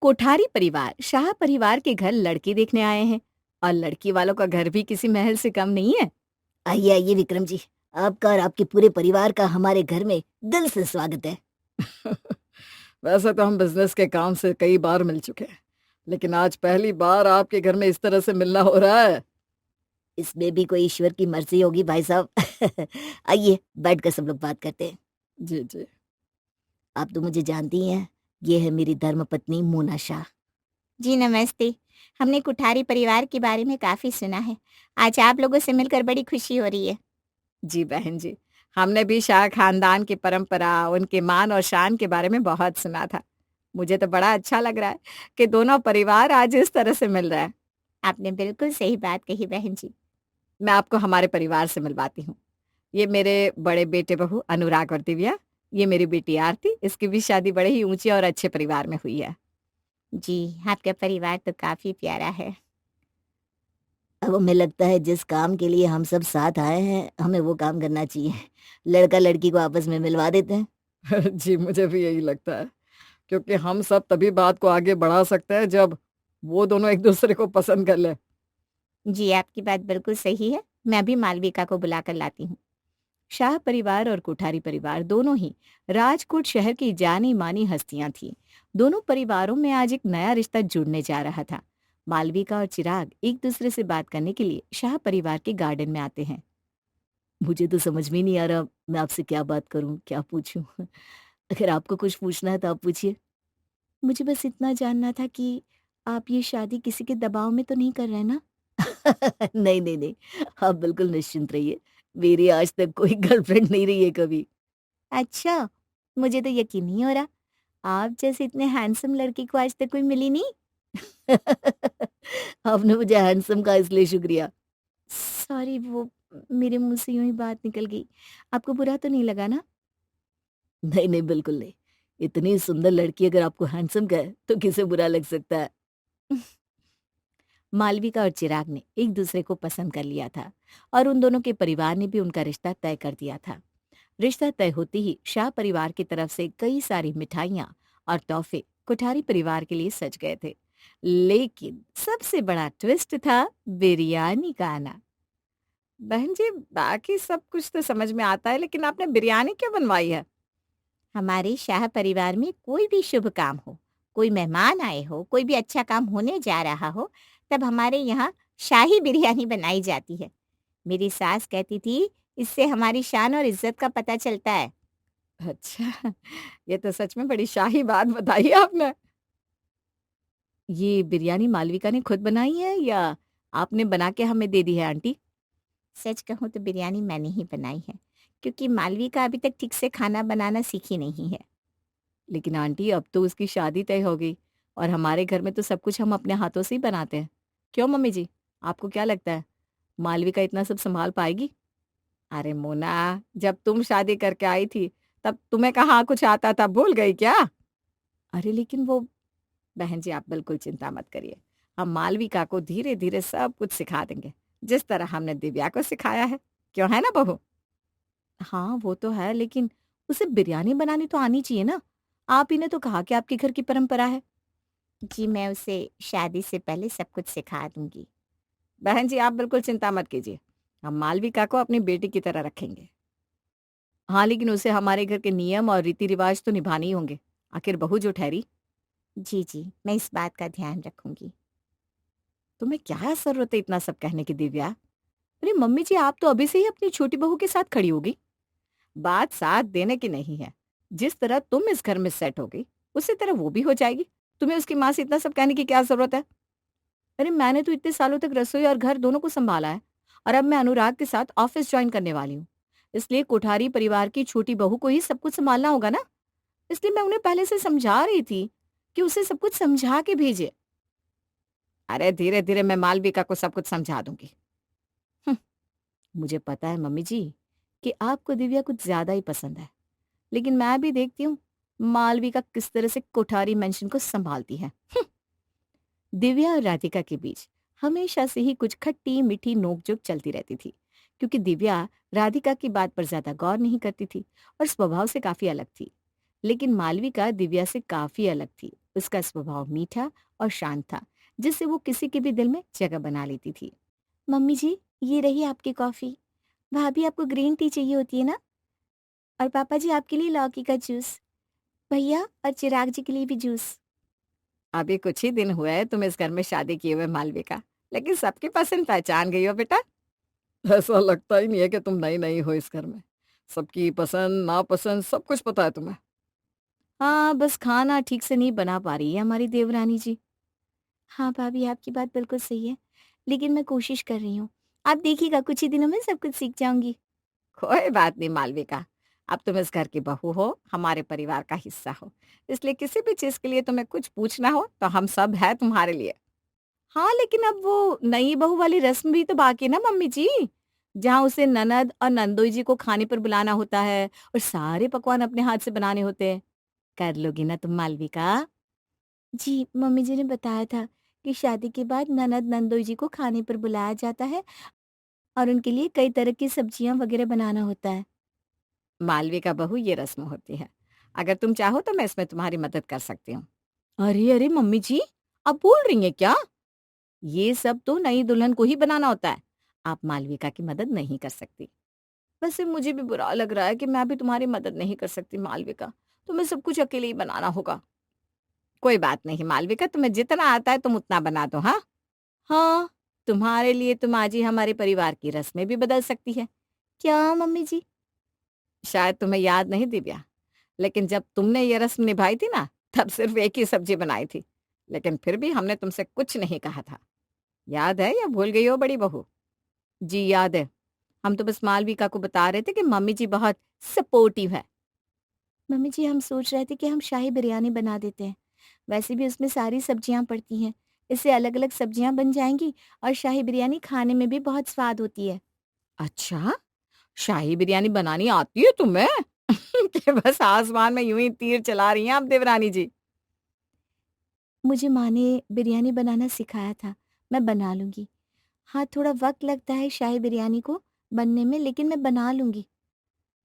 कोठारी परिवार शाह परिवार के घर लड़की देखने आए हैं और लड़की वालों का घर भी किसी महल से कम नहीं है। आइए आइए विक्रम जी। आपका और आपके पूरे परिवार का हमारे घर में दिल से स्वागत है। वैसे तो हम बिजनेस के काम से कई बार मिल चुके हैं, लेकिन आज पहली बार आपके घर में इस तरह से मिलना हो रहा है। इसमें भी कोई ईश्वर की मर्जी होगी भाई साहब। आइए बैठकर सब लोग बात करते हैं। जी जी। आप तो मुझे जानती ही हैं, ये है मेरी धर्मपत्नी मोना शाह। जी नमस्ते। हमने कुठारी परिवार के बारे में काफ़ी सुना है। आज आप लोगों से मिलकर बड़ी खुशी हो रही है। जी बहन जी, हमने भी शाह खानदान की परंपरा, उनके मान और शान के बारे में बहुत सुना था। मुझे तो बड़ा अच्छा लग रहा है कि दोनों परिवार आज इस तरह से मिल रहा है। आपने बिल्कुल सही बात कही बहन जी। मैं आपको हमारे परिवार से मिलवाती हूँ। ये मेरे बड़े बेटे बहू अनुराग और दिव्या, ये मेरी बेटी आरती। इसकी भी शादी बड़े ही ऊंचे और अच्छे परिवार में हुई है। जी, आपका परिवार तो काफ़ी प्यारा है। अब हमें लगता है जिस काम के लिए हम सब साथ आए हैं हमें वो काम करना चाहिए। लड़का लड़की को आपस में मिलवा देते हैं। जी, मुझे भी यही लगता है, क्योंकि हम सब तभी बात को आगे बढ़ा सकते हैं जब वो दोनों एक दूसरे को पसंद कर ले। जी, आपकी बात बिल्कुल सही है। मैं अभी मालविका को बुलाकर लाती हूँ। शाह परिवार और कोठारी परिवार दोनों ही राजकोट शहर की जानी मानी हस्तियां थीं। दोनों परिवारों में आज एक नया रिश्ता जुड़ने जा रहा था। मालविका और चिराग एक दूसरे से बात करने के लिए शाह परिवार के गार्डन में आते हैं। मुझे तो समझ में नहीं आ रहा मैं आपसे क्या बात करूं, क्या पूछूं। अगर आपको कुछ पूछना है तो आप पूछिए। मुझे बस इतना जानना था कि आप ये शादी किसी के दबाव में तो नहीं कर रहे ना? नहीं नहीं नहीं, आप बिल्कुल निश्चिंत रहिए। मेरी आज तक कोई गर्लफ्रेंड नहीं रही है कभी। अच्छा, मुझे तो यकीन नहीं हो रहा। आप जैसे इतने हैंडसम लड़की को आज तक कोई मिली नहीं। आपने मुझे हैंडसम कहा इसलिए शुक्रिया। सॉरी, वो मेरे मुंह से यूं ही बात निकल गई। आपको बुरा तो नहीं लगा ना? नहीं नहीं बिल्कुल नहीं। इतनी सुंदर लड़की अगर आपको हैंडसम कहे तो किसे बुरा लग सकता है। मालविका और चिराग ने एक दूसरे को पसंद कर लिया था और उन दोनों के परिवार ने भी उनका रिश्ता तय कर दिया था। रिश्ता तय होते ही शाह परिवार की तरफ से कई सारी मिठाइयाँ और तोहफे कोठारी परिवार के लिए सज गए थे। लेकिन सबसे बड़ा ट्विस्ट था बिरयानी का आना। बहन जी, बाकी सब कुछ तो समझ में आता है, लेकिन आपने बिरयानी क्यों बनवाई है? हमारे शाह परिवार में कोई भी शुभ काम हो, कोई मेहमान आए हो, कोई भी अच्छा काम होने जा रहा हो, तब हमारे यहाँ शाही बिरयानी बनाई जाती है। मेरी सास कहती थी, इससे हमारी शान और इज्जत का पता चलता है। अच्छा, ये तो सच में बड़ी शाही बात बताई है आपने। ये बिरयानी मालविका ने खुद बनाई है या आपने बना के हमें दे दी है आंटी? सच कहूँ तो बिरयानी मैंने ही बनाई है, क्योंकि मालविका अभी तक ठीक से खाना बनाना सीखी नहीं है। लेकिन आंटी, अब तो उसकी शादी तय हो गई और हमारे घर में तो सब कुछ हम अपने हाथों से ही बनाते हैं। क्यों मम्मी जी, आपको क्या लगता है मालविका इतना सब संभाल पाएगी? अरे मोना, जब तुम शादी करके आई थी तब तुम्हें कहाँ कुछ आता था, भूल गई क्या? अरे लेकिन वो, बहन जी आप बिल्कुल चिंता मत करिए। हम मालविका को धीरे धीरे सब कुछ सिखा देंगे, जिस तरह हमने दिव्या को सिखाया है। क्यों, है ना बहू? हाँ वो तो है, लेकिन उसे बिरयानी बनानी तो आनी चाहिए ना। आप ही ने तो कहा कि आपके घर की परंपरा है। जी, मैं उसे शादी से पहले सब कुछ सिखा दूंगी। बहन जी आप बिल्कुल चिंता मत कीजिए, हम मालविका को अपनी बेटी की तरह रखेंगे। हाँ, लेकिन उसे हमारे घर के नियम और रीति रिवाज तो निभाने ही होंगे, आखिर बहू जो ठहरी। जी जी, मैं इस बात का ध्यान रखूंगी। तुम्हें क्या जरूरत है इतना सब कहने की दिव्या? अरे मम्मी जी, आप तो अभी से ही अपनी छोटी बहू के साथ खड़ी होगी। बात साथ देने की नहीं है। जिस तरह तुम इस घर में सेट हो गई, उसी तरह वो भी हो जाएगी। तुम्हें उसकी माँ से इतना सब कहने की क्या जरूरत है? अरे मैंने तो इतने सालों तक रसोई और घर दोनों को संभाला है, और अब मैं अनुराग के साथ ऑफिस ज्वाइन करने वाली हूँ। इसलिए कोठारी परिवार की छोटी बहू को ही सब कुछ संभालना होगा ना। इसलिए मैं उन्हें पहले से समझा रही थी कि उसे सब कुछ समझा के भेजे। अरे धीरे धीरे मैं मालविका को सब कुछ समझा दूंगी। हम्म, मुझे पता है मम्मी जी कि आपको दिव्या कुछ ज्यादा ही पसंद है, लेकिन मैं भी देखती हूँ मालविका किस तरह से कोठारी मेंशन को संभालती है। दिव्या और राधिका के बीच हमेशा से ही कुछ खट्टी मीठी नोकझोंक चलती रहती थी, क्योंकि दिव्या राधिका की बात पर ज्यादा गौर नहीं करती थी और स्वभाव से काफी अलग थी। लेकिन मालविका दिव्या से काफी अलग थी। उसका स्वभाव मीठा और शांत था, जिससे वो किसी के भी दिल में जगह बना लेती थी। मम्मी जी, ये रही आपकी कॉफ़ी। भाभी आपको ग्रीन टी चाहिए होती है ना? और पापा जी आपके लिए लौकी का जूस। भैया और चिराग जी के लिए भी जूस। अभी कुछ ही दिन हुए हैं तुम इस घर में शादी किए हुए मालविका, लेकिन सबकी पसंद पहचान गई हो बेटा। ऐसा लगता ही नहीं है कि तुम नई नई हो इस घर में। सबकी पसंद नापसंद सब कुछ पता है तुम्हें। हाँ, बस खाना ठीक से नहीं बना पा रही है हमारी देवरानी जी। हाँ भाभी, आपकी बात बिल्कुल सही है, लेकिन मैं कोशिश कर रही हूँ। आप देखिएगा कुछ ही दिनों में सब कुछ सीख जाऊँगी। कोई बात नहीं मालविका, अब तुम इस घर की बहू हो, हमारे परिवार का हिस्सा हो, इसलिए किसी भी चीज के लिए तुम्हें कुछ पूछना हो तो हम सब है तुम्हारे लिए। हाँ, लेकिन अब वो नई बहू वाली रस्म भी तो बाकी है ना मम्मी जी, जहाँ उसे ननद और नंदोई जी को खाने पर बुलाना होता है और सारे पकवान अपने हाथ से बनाने होते हैं। कर लोगी ना तुम मालविका? जी, मम्मी जी ने बताया था कि शादी के बाद ननद नंदोई जी को खाने पर बुलाया जाता है और उनके लिए कई तरह की सब्जियां वगैरह बनाना होता है। मालविका बहू, ये रस्म होती है। अगर तुम चाहो तो मैं इसमें तुम्हारी मदद कर सकती हूँ। अरे अरे मम्मी जी, आप बोल रही हैं क्या? ये सब तो नई दुल्हन को ही बनाना होता है, आप मालविका की मदद नहीं कर सकती। वैसे मुझे भी बुरा लग रहा है कि मैं भी तुम्हारी मदद नहीं कर सकती मालविका, तुम्हें सब कुछ अकेले ही बनाना होगा। कोई बात नहीं मालविका, तुम्हें जितना आता है तुम उतना बना दो। हाँ हाँ, तुम्हारे लिए तुम आज ही हमारे परिवार की रस्में भी बदल सकती है। क्या मम्मी जी? शायद तुम्हें याद नहीं दिव्या, लेकिन जब तुमने ये रस्म निभाई थी ना, तब सिर्फ एक ही सब्जी बनाई थी, लेकिन फिर भी हमने तुमसे कुछ नहीं कहा था। याद है या भूल गई हो बड़ी बहू? जी याद है, हम तो बस मालविका को बता रहे थे कि मम्मी जी बहुत सपोर्टिव है। मम्मी जी, हम सोच रहे थे कि हम शाही बिरयानी बना देते हैं। वैसे भी उसमें सारी सब्जियां पड़ती हैं। इससे अलग-अलग सब्जियां बन जाएंगी और शाही बिरयानी खाने में भी बहुत स्वाद होती है। अच्छा, शाही बिरयानी बनानी आती है तुम्हें? कि बस आसमान में यूं ही तीर चला रही हैं आप देवरानी जी। मुझे माँ ने बिरयानी बनाना सिखाया था, मैं बना लूँगी। हाँ, थोड़ा वक़्त लगता है शाही बिरयानी को बनने में, लेकिन मैं बना लूँगी।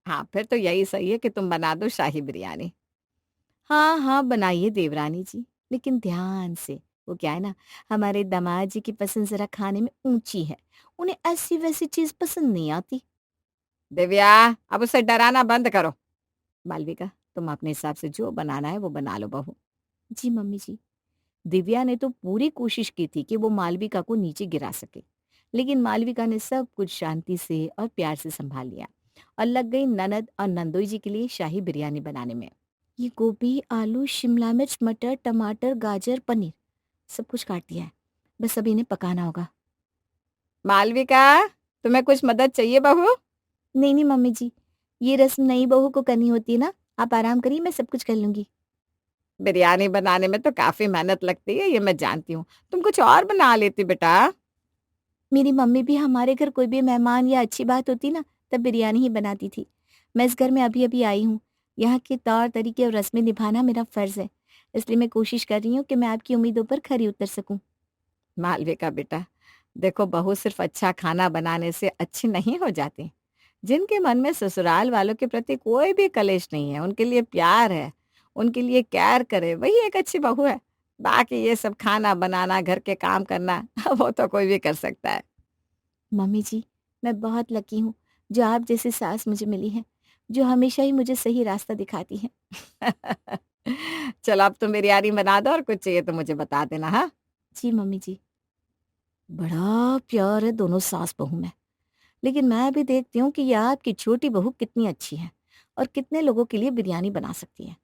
हाँ, फिर तो यही सही है कि तुम बना दो शाही बिरयानी। हाँ हाँ, बनाइए देवरानी जी, लेकिन ध्यान से। वो क्या है ना, हमारे दामाद जी की पसंद जरा खाने में ऊंची है, उन्हें ऐसी वैसी चीज पसंद नहीं आती। दिव्या, अब उसे डराना बंद करो। मालविका, तुम अपने हिसाब से जो बनाना है वो बना लो बहू। जी मम्मी जी। दिव्या ने तो पूरी कोशिश की थी कि वो मालविका को नीचे गिरा सके, लेकिन मालविका ने सब कुछ शांति से और प्यार से संभाल लिया और लग गई ननद और नंदोई जी के लिए शाही बिरयानी बनाने में। ये गोभी, आलू, शिमला मिर्च, मटर, टमाटर, गाजर, पनीर सब कुछ काट दिया है। बस अभी इन्हें पकाना होगा। मालविका, तुम्हें कुछ मदद चाहिए बहू? नहीं, नहीं मम्मी जी, ये रस्म नई बहू को करनी होती है ना। आप आराम करिए, मैं सब कुछ कर लूँगी। बिरयानी बनाने में तो काफी मेहनत लगती है, ये मैं जानती हूँ। तुम कुछ और बना लेती बेटा। मेरी मम्मी भी हमारे घर कोई भी मेहमान या अच्छी बात होती ना, तब बिरयानी ही बनाती थी। मैं इस घर में अभी-अभी आई हूँ। यहाँ के तौर तरीके और रस्में निभाना मेरा फ़र्ज़ है। इसलिए मैं कोशिश कर रही हूँ कि मैं आपकी उम्मीदों पर खरी उतर सकूँ। मालविका बेटा, देखो बहू सिर्फ अच्छा खाना बनाने से अच्छी नहीं हो जाती। जिनके मन में ससुराल वालों के प्रति कोई भी कलेश नहीं है, उनके लिए प्यार है, उनके लिए केयर करे, वही एक अच्छी बहू है। बाकी ये सब खाना बनाना, घर के काम करना वो तो कोई भी कर सकता है। मम्मी जी, मैं बहुत लकी हूँ, जो आप जैसी सास मुझे मिली है, जो हमेशा ही मुझे सही रास्ता दिखाती है। चलो अब तुम बिरयानी बना दो और कुछ चाहिए तो मुझे बता देना। हाँ, जी मम्मी जी। बड़ा प्यार है दोनों सास बहू में। लेकिन मैं भी देखती हूँ कि ये आपकी छोटी बहू कितनी अच्छी है और कितने लोगों के लिए बिरयानी बना सकती है।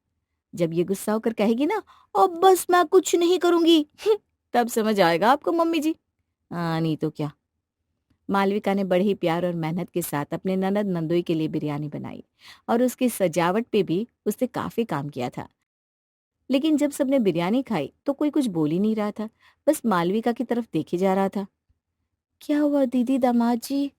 जब ये गुस्सा होकर कहेगी ना, अब बस मैं कुछ नहीं करूंगी, तब समझ आएगा आपको मम्मी जी। हाँ, नहीं तो क्या। मालविका ने बड़े ही प्यार और मेहनत के साथ अपने ननद नंदोई के लिए बिरयानी बनाई और उसकी सजावट पे भी उसने काफी काम किया था। लेकिन जब सबने बिरयानी खाई तो कोई कुछ बोल ही नहीं रहा था, बस मालविका की तरफ देखे जा रहा था। क्या हुआ दीदी, दामाद जी?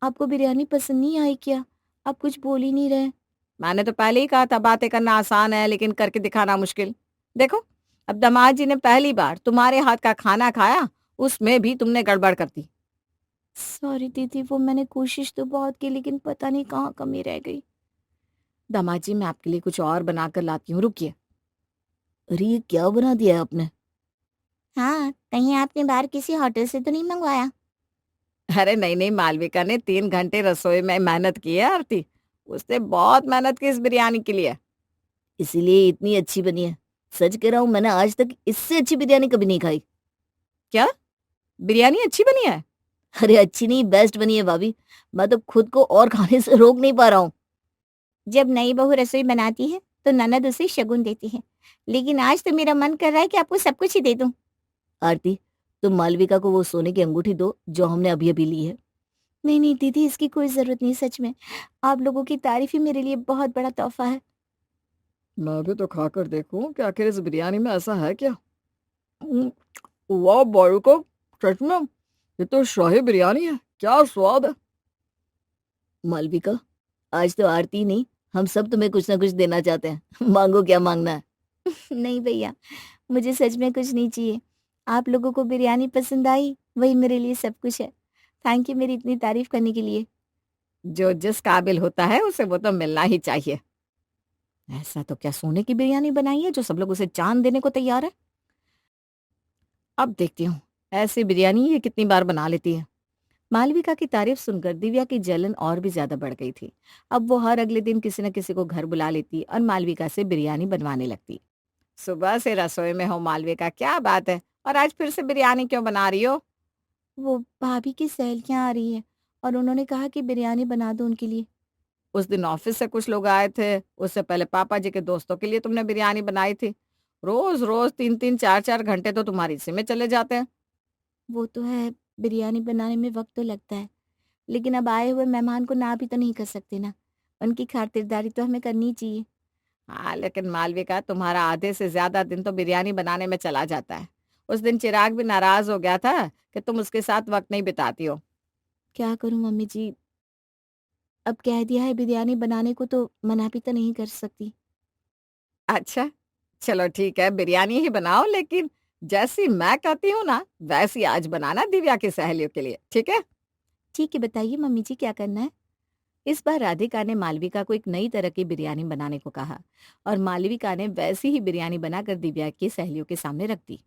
आपको बिरयानी पसंद नहीं आई क्या? आप कुछ बोल ही नहीं रहे। मैंने तो पहले ही कहा था बातें करना आसान है लेकिन करके दिखाना मुश्किल। देखो, अब दामाद जी ने पहली बार तुम्हारे हाथ का खाना खाया, उसमें भी तुमने गड़बड़ कर दी। सॉरी दीदी, वो मैंने कोशिश तो बहुत की, लेकिन पता नहीं कहाँ कमी रह गई। दामाद जी, मैं आपके लिए कुछ और बनाकर लाती हूँ, रुकिए। अरे ये क्या बना दिया है आपने? हाँ, कहीं आपने बाहर किसी होटल से तो नहीं मंगवाया? अरे नहीं नहीं, मालविका ने 3 घंटे रसोई में मेहनत की है आरती। उसने बहुत मेहनत की इस बिरयानी के लिए। इसीलिए इतनी अच्छी बनी है। सच कह रहा हूँ, मैंने आज तक इससे अच्छी बिरयानी कभी नहीं खाई। क्या? बिरयानी अच्छी बनी है? अरे अच्छी नहीं, बेस्ट बनी है भाभी। मैं तो खुद को और खाने से रोक नहीं पा रहा हूँ। जब नई बहू रसोई बनाती है तो ननद उसे शगुन देती है, लेकिन आज तो मेरा मन कर रहा है कि आपको सब कुछ ही दे दूं। आरती, तुम मालविका को वो सोने की अंगूठी दो जो हमने अभी अभी ली है। नहीं नहीं दीदी, इसकी कोई जरूरत नहीं, सच में आप लोगों की तारीफ ही मेरे लिए बहुत बड़ा तोहफा है। मैं भी तो खाकर देखूं कि आखिर इस बिरयानी में ऐसा है क्या। वाह बालको, सच में ये तो शाही बिरयानी है, क्या स्वाद है। मालविका, आज तो आरती नहीं, हम सब तुम्हें कुछ ना कुछ देना चाहते हैं। मांगो, क्या मांगना है? नहीं भैया, मुझे सच में कुछ नहीं चाहिए। आप लोगों को बिरयानी पसंद आई, वही मेरे लिए सब कुछ है। थैंक यू मेरी इतनी तारीफ करने के लिए। जो जिस काबिल होता है उसे वो तो मिलना ही चाहिए। ऐसा तो क्या सोने की बिरयानी बनाई है जो सब लोग उसे चांद देने को तैयार है। अब देखती हूँ ऐसी बिरयानी ये कितनी बार बना लेती है। मालविका की तारीफ सुनकर दिव्या की जलन और भी ज्यादा बढ़ गई थी। अब वो हर अगले दिन किसी न किसी को घर बुला लेती और मालविका से बिरयानी बनवाने लगती। सुबह से रसोई में हो मालविका, क्या बात है? और आज फिर से बिरयानी क्यों बना रही हो? वो भाभी की सहेलियां आ रही है और उन्होंने कहा कि बिरयानी बना दो उनके लिए। उस दिन ऑफिस से कुछ लोग आए थे, उससे पहले पापा जी के दोस्तों के लिए तुमने बिरयानी बनाई थी। रोज रोज 3-3 4-4 घंटे तो तुम्हारी इसी में चले जाते हैं। वो तो है, बिरयानी बनाने में वक्त तो लगता है, लेकिन अब आए हुए मेहमान को ना भी तो नहीं कर सकते ना। उनकी खातिरदारी तो हमें करनी चाहिए। हाँ लेकिन मालविका, तुम्हारा आधे से ज्यादा दिन तो बिरयानी बनाने में चला जाता है। उस दिन चिराग भी नाराज हो गया था कि तुम उसके साथ वक्त नहीं बिताती हो। क्या करूं मम्मी जी, अब कह दिया है बिरयानी बनाने को तो मना भी तो नहीं कर सकती। अच्छा, चलो ठीक है, बिरयानी ही बनाओ, लेकिन जैसी मैं कहती हूँ ना वैसी आज बनाना दिव्या की सहेलियों के लिए, ठीक है? ठीक है, बताइए मम्मी जी क्या करना है। इस बार राधिका ने मालविका को एक नई तरह की बिरयानी बनाने को कहा और मालविका ने वैसी ही बिरयानी बनाकर दिव्या की सहेलियों के सामने रख दी।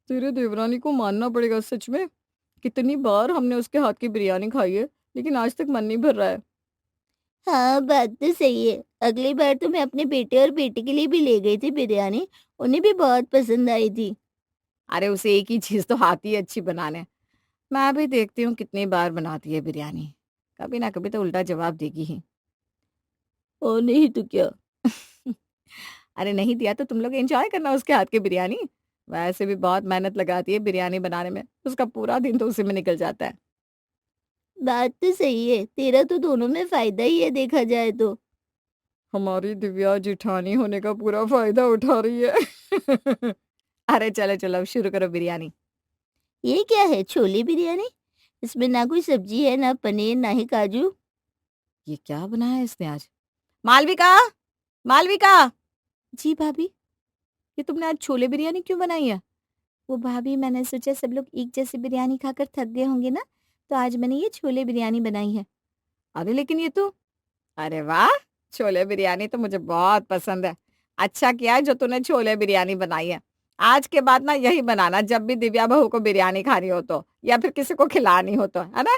तेरे देवरानी को मानना पड़ेगा, सच में कितनी बार हमने उसके हाथ की बिरयानी खाई है, लेकिन आज तक मन नहीं भर रहा है। हाँ, बात तो सही है। अगली बार तो मैं अपने बेटे और बेटी के लिए भी ले गई थी बिरयानी, उन्हें भी बहुत पसंद आई थी। अरे उसे एक ही चीज तो आती है अच्छी बनाने। मैं भी देखती हूँ कितनी बार बनाती है बिरयानी, कभी ना कभी तो उल्टा जवाब देगी ही। और नहीं तो क्या। अरे नहीं दिया तो तुम लोग एंजॉय करना उसके हाथ की बिरयानी। वैसे भी बहुत मेहनत लगाती है बिरयानी बनाने में, उसका पूरा दिन तो उसी में निकल जाता है। बात तो सही है, तेरा तो दोनों में फायदा ही है देखा जाए तो। हमारी दिव्या जिठानी होने का पूरा फायदा उठा रही है। अरे चलो चलो, अब शुरू करो बिरयानी। ये क्या है, छोले बिरयानी? इसमें ना कोई सब्जी है, ना पनीर, ना ही काजू। ये क्या बनाया है इसने आज? मालविका, मालविका, जी भाभी। ये तुमने आज छोले बिरयानी क्यों बनाई है? वो भाभी, मैंने सोचा सब लोग एक जैसी बिरयानी खाकर थक गए होंगे ना, तो आज मैंने ये छोले बिरयानी बनाई है। अरे लेकिन ये तो, अरे वाह, छोले बिरयानी तो मुझे बहुत पसंद है। अच्छा किया जो तूने छोले बिरयानी बनाई है। आज के बाद ना यही बनाना जब भी दिव्या बहू को बिरयानी खानी हो तो, या फिर किसी को खिलानी हो तो, है ना?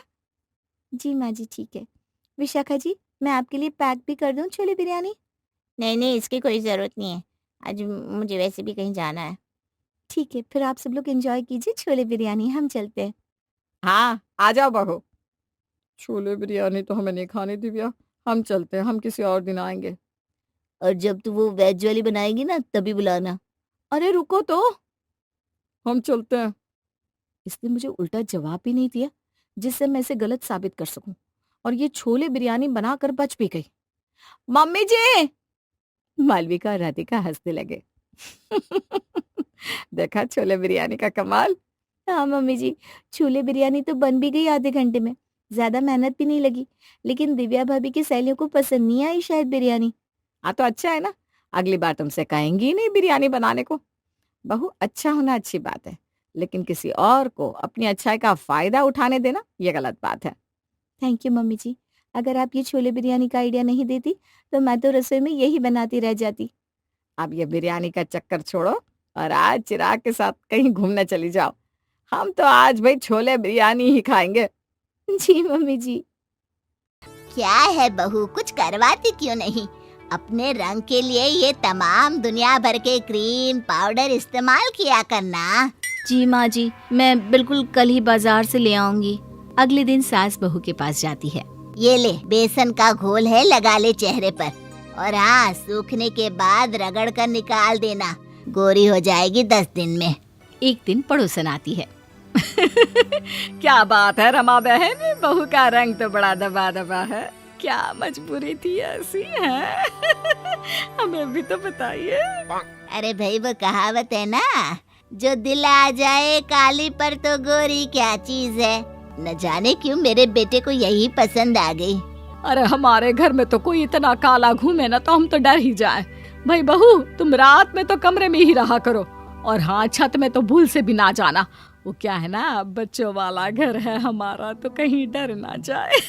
जी माँ जी, ठीक है। विशाखा जी, मैं आपके लिए पैक भी कर दूं छोले बिरयानी? नहीं नहीं, इसकी कोई ज़रूरत नहीं है, आज मुझे वैसे भी कहीं जाना है। ठीक है, फिर आप सब लोग एंजॉय कीजिए छोले बिरयानी, हम चलते हैं। हाँ, आ जाओ बहू। छोले बिरयानी तो हमें नहीं खानी दिव्या, हम चलते हैं, हम किसी और दिन आएंगे। और जब तू वो वेज वाली बनाएगी ना तभी बुलाना। अरे रुको तो, हम चलते हैं। इसने मुझे उल्टा जवाब भी नहीं दिया जिससे मैं इसे गलत साबित कर सकूं, और ये छोले बिरयानी बनाकर बच भी गई। मम्मी जी, मालविका और राधिका हंसने लगे। देखा छोले बिरयानी का कमाल। हाँ मम्मी जी, छोले बिरयानी तो बन भी गई आधे घंटे में, ज़्यादा मेहनत भी नहीं लगी। लेकिन दिव्या भाभी की सहेलियों को पसंद नहीं आई शायद बिरयानी। हाँ तो अच्छा है ना, अगली बार तुमसे कहेंगी ही नहीं बिरयानी बनाने को। बहू, अच्छा होना अच्छी बात है, लेकिन किसी और को अपनी अच्छाई का फायदा उठाने देना ये गलत बात है। थैंक यू मम्मी जी, अगर आप ये छोले बिरयानी का आइडिया नहीं देती तो मैं तो रसोई में यही बनाती रह जाती। अब ये बिरयानी का चक्कर छोड़ो और आज चिराग के साथ कहीं घूमने चली जाओ। हम तो आज भाई छोले बिरयानी ही खाएंगे। जी मम्मी जी। क्या है बहू, कुछ करवाती क्यों नहीं? अपने रंग के लिए ये तमाम दुनिया भर के क्रीम पाउडर इस्तेमाल किया करना। जी माँ जी, मैं बिल्कुल कल ही बाजार से ले आऊंगी। अगले दिन सास बहू के पास जाती है। ये ले, बेसन का घोल है, लगा ले चेहरे पर। और हाँ, सूखने के बाद रगड़ कर निकाल देना, गोरी हो जाएगी 10 दिन में। एक दिन पड़ोसन आती है। क्या बात है रमा बहन, बहू का रंग तो बड़ा दबा दबा है। क्या मजबूरी थी ऐसी है? हमें भी तो बताइए। अरे भाई, वो कहावत है ना, जो दिल आ जाए काली पर तो गोरी क्या चीज है। न जाने क्यों मेरे बेटे को यही पसंद आ गई। अरे हमारे घर में तो कोई इतना काला घूमे ना तो हम तो डर ही जाए। भाई बहू, तुम रात में तो कमरे में ही रहा करो, और हाँ, छत में तो भूल से भी ना जाना। वो क्या है ना, बच्चों वाला घर है हमारा, तो कहीं डर ना जाए।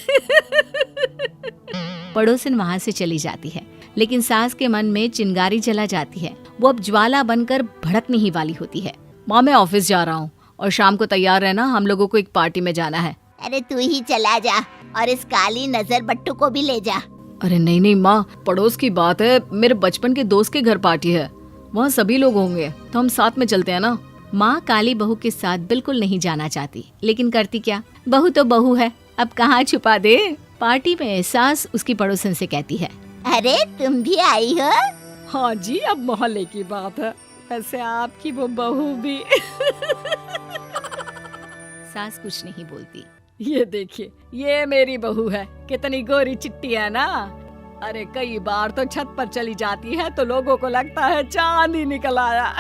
पड़ोसन वहाँ से चली जाती है, लेकिन सास के मन में चिंगारी जला जाती है। वो अब ज्वाला बनकर भड़कने ही वाली होती है। माँ, मैं ऑफिस जा रहा हूँ और शाम को तैयार रहना, हम लोगों को एक पार्टी में जाना है। अरे तू ही चला जा और इस काली नजर बट्टू को भी ले जा। अरे नहीं नहीं माँ, पड़ोस की बात है, मेरे बचपन के दोस्त के घर पार्टी है, वहाँ सभी लोग होंगे, तो हम साथ में चलते हैं ना। माँ काली बहू के साथ बिल्कुल नहीं जाना चाहती, लेकिन करती क्या, बहू तो बहू है, अब कहाँ छुपा दे। पार्टी में सास उसकी पड़ोसन से कहती है, अरे तुम भी आई हो? हाँ जी, अब मोहल्ले की बात है, वैसे आपकी वो बहू भी। सास कुछ नहीं बोलती। ये देखिए, ये मेरी बहू है, कितनी गोरी चिट्टी है ना। अरे कई बार तो छत पर चली जाती है तो लोगों को लगता है चांद ही निकल आया।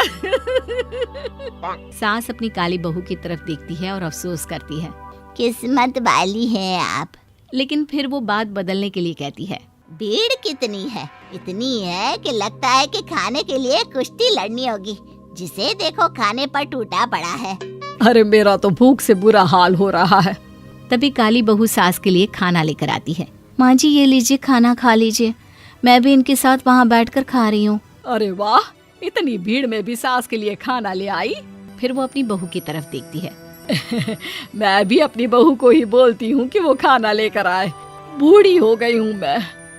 सास अपनी काली बहू की तरफ देखती है और अफसोस करती है, किस्मत वाली हैं आप। लेकिन फिर वो बात बदलने के लिए कहती है, भीड़ कितनी है? इतनी है कि लगता है कि खाने के लिए कुश्ती लड़नी होगी। जिसे देखो खाने पर टूटा पड़ा है। अरे मेरा तो भूख से बुरा हाल हो रहा है। तभी काली बहू सास के लिए खाना लेकर आती है। माँ जी, ये लीजिए, खाना खा लीजिए, मैं भी इनके साथ वहाँ बैठकर खा रही हूँ। अरे वाह, इतनी भीड़ में भी सास के लिए खाना ले आई। फिर वो अपनी बहू की तरफ देखती है। मैं भी अपनी बहू को ही बोलती हूँ कि वो खाना लेकर आए। बूढ़ी हो गई हूँ मैं,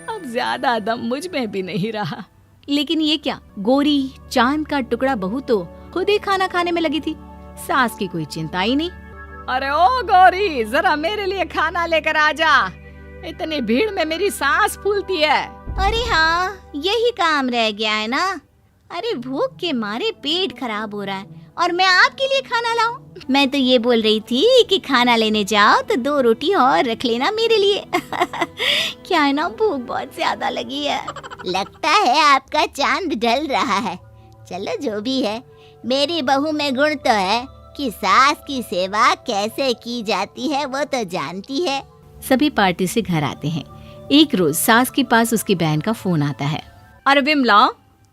अब ज्यादा दम मुझ में भी नहीं रहा। लेकिन ये क्या, गोरी चांद का टुकड़ा बहू तो खुद ही खाना खाने में लगी थी, सास की कोई चिंता ही नहीं। अरे ओ गौरी, जरा मेरे लिए खाना लेकर आ जा, इतनी भीड़ में मेरी सांस फूलती है। अरे हाँ, यही काम रह गया है ना। अरे भूख के मारे पेट खराब हो रहा है और मैं आपके लिए खाना लाऊं? मैं तो ये बोल रही थी कि खाना लेने जाओ तो 2 रोटी और रख लेना मेरे लिए। क्या है ना, भूख बहुत ज्यादा लगी है। लगता है आपका चांद ढल रहा है। चलो जो भी है, मेरी बहू में गुण तो है कि सास की सेवा कैसे की जाती है वो तो जानती है। सभी पार्टी से घर आते हैं। एक रोज सास के पास उसकी बहन का फोन आता है। अरे विमला,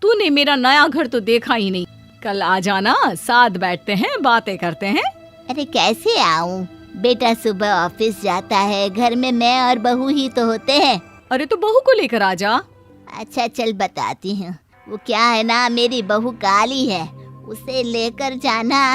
तूने मेरा नया घर तो देखा ही नहीं, कल आ जाना, साथ बैठते हैं, बातें करते हैं। अरे कैसे आऊं? बेटा सुबह ऑफिस जाता है, घर में मैं और बहू ही तो होते हैं। अरे तो बहू को लेकर आ जा। अच्छा चल बताती हूँ। वो क्या है ना, मेरी बहू काली है, उसे लेकर जाना।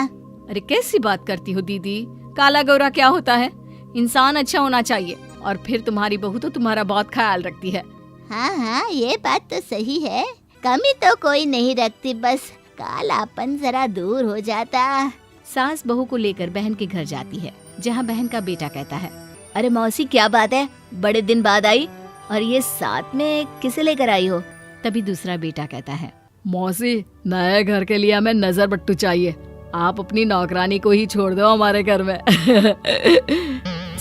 अरे कैसी बात करती हो दीदी, काला गोरा क्या होता है, इंसान अच्छा होना चाहिए। और फिर तुम्हारी बहू तो तुम्हारा बहुत ख्याल रखती है। हाँ हाँ, ये बात तो सही है, कमी तो कोई नहीं रखती, बस कालापन जरा दूर हो जाता। सास बहू को लेकर बहन के घर जाती है, जहाँ बहन का बेटा कहता है, अरे मौसी क्या बात है, बड़े दिन बाद आई और ये साथ में किसे लेकर आई हो? तभी दूसरा बेटा कहता है, मौसी, नए घर के लिए हमें नजर बट्टू चाहिए, आप अपनी नौकरानी को ही छोड़ दो हमारे घर में।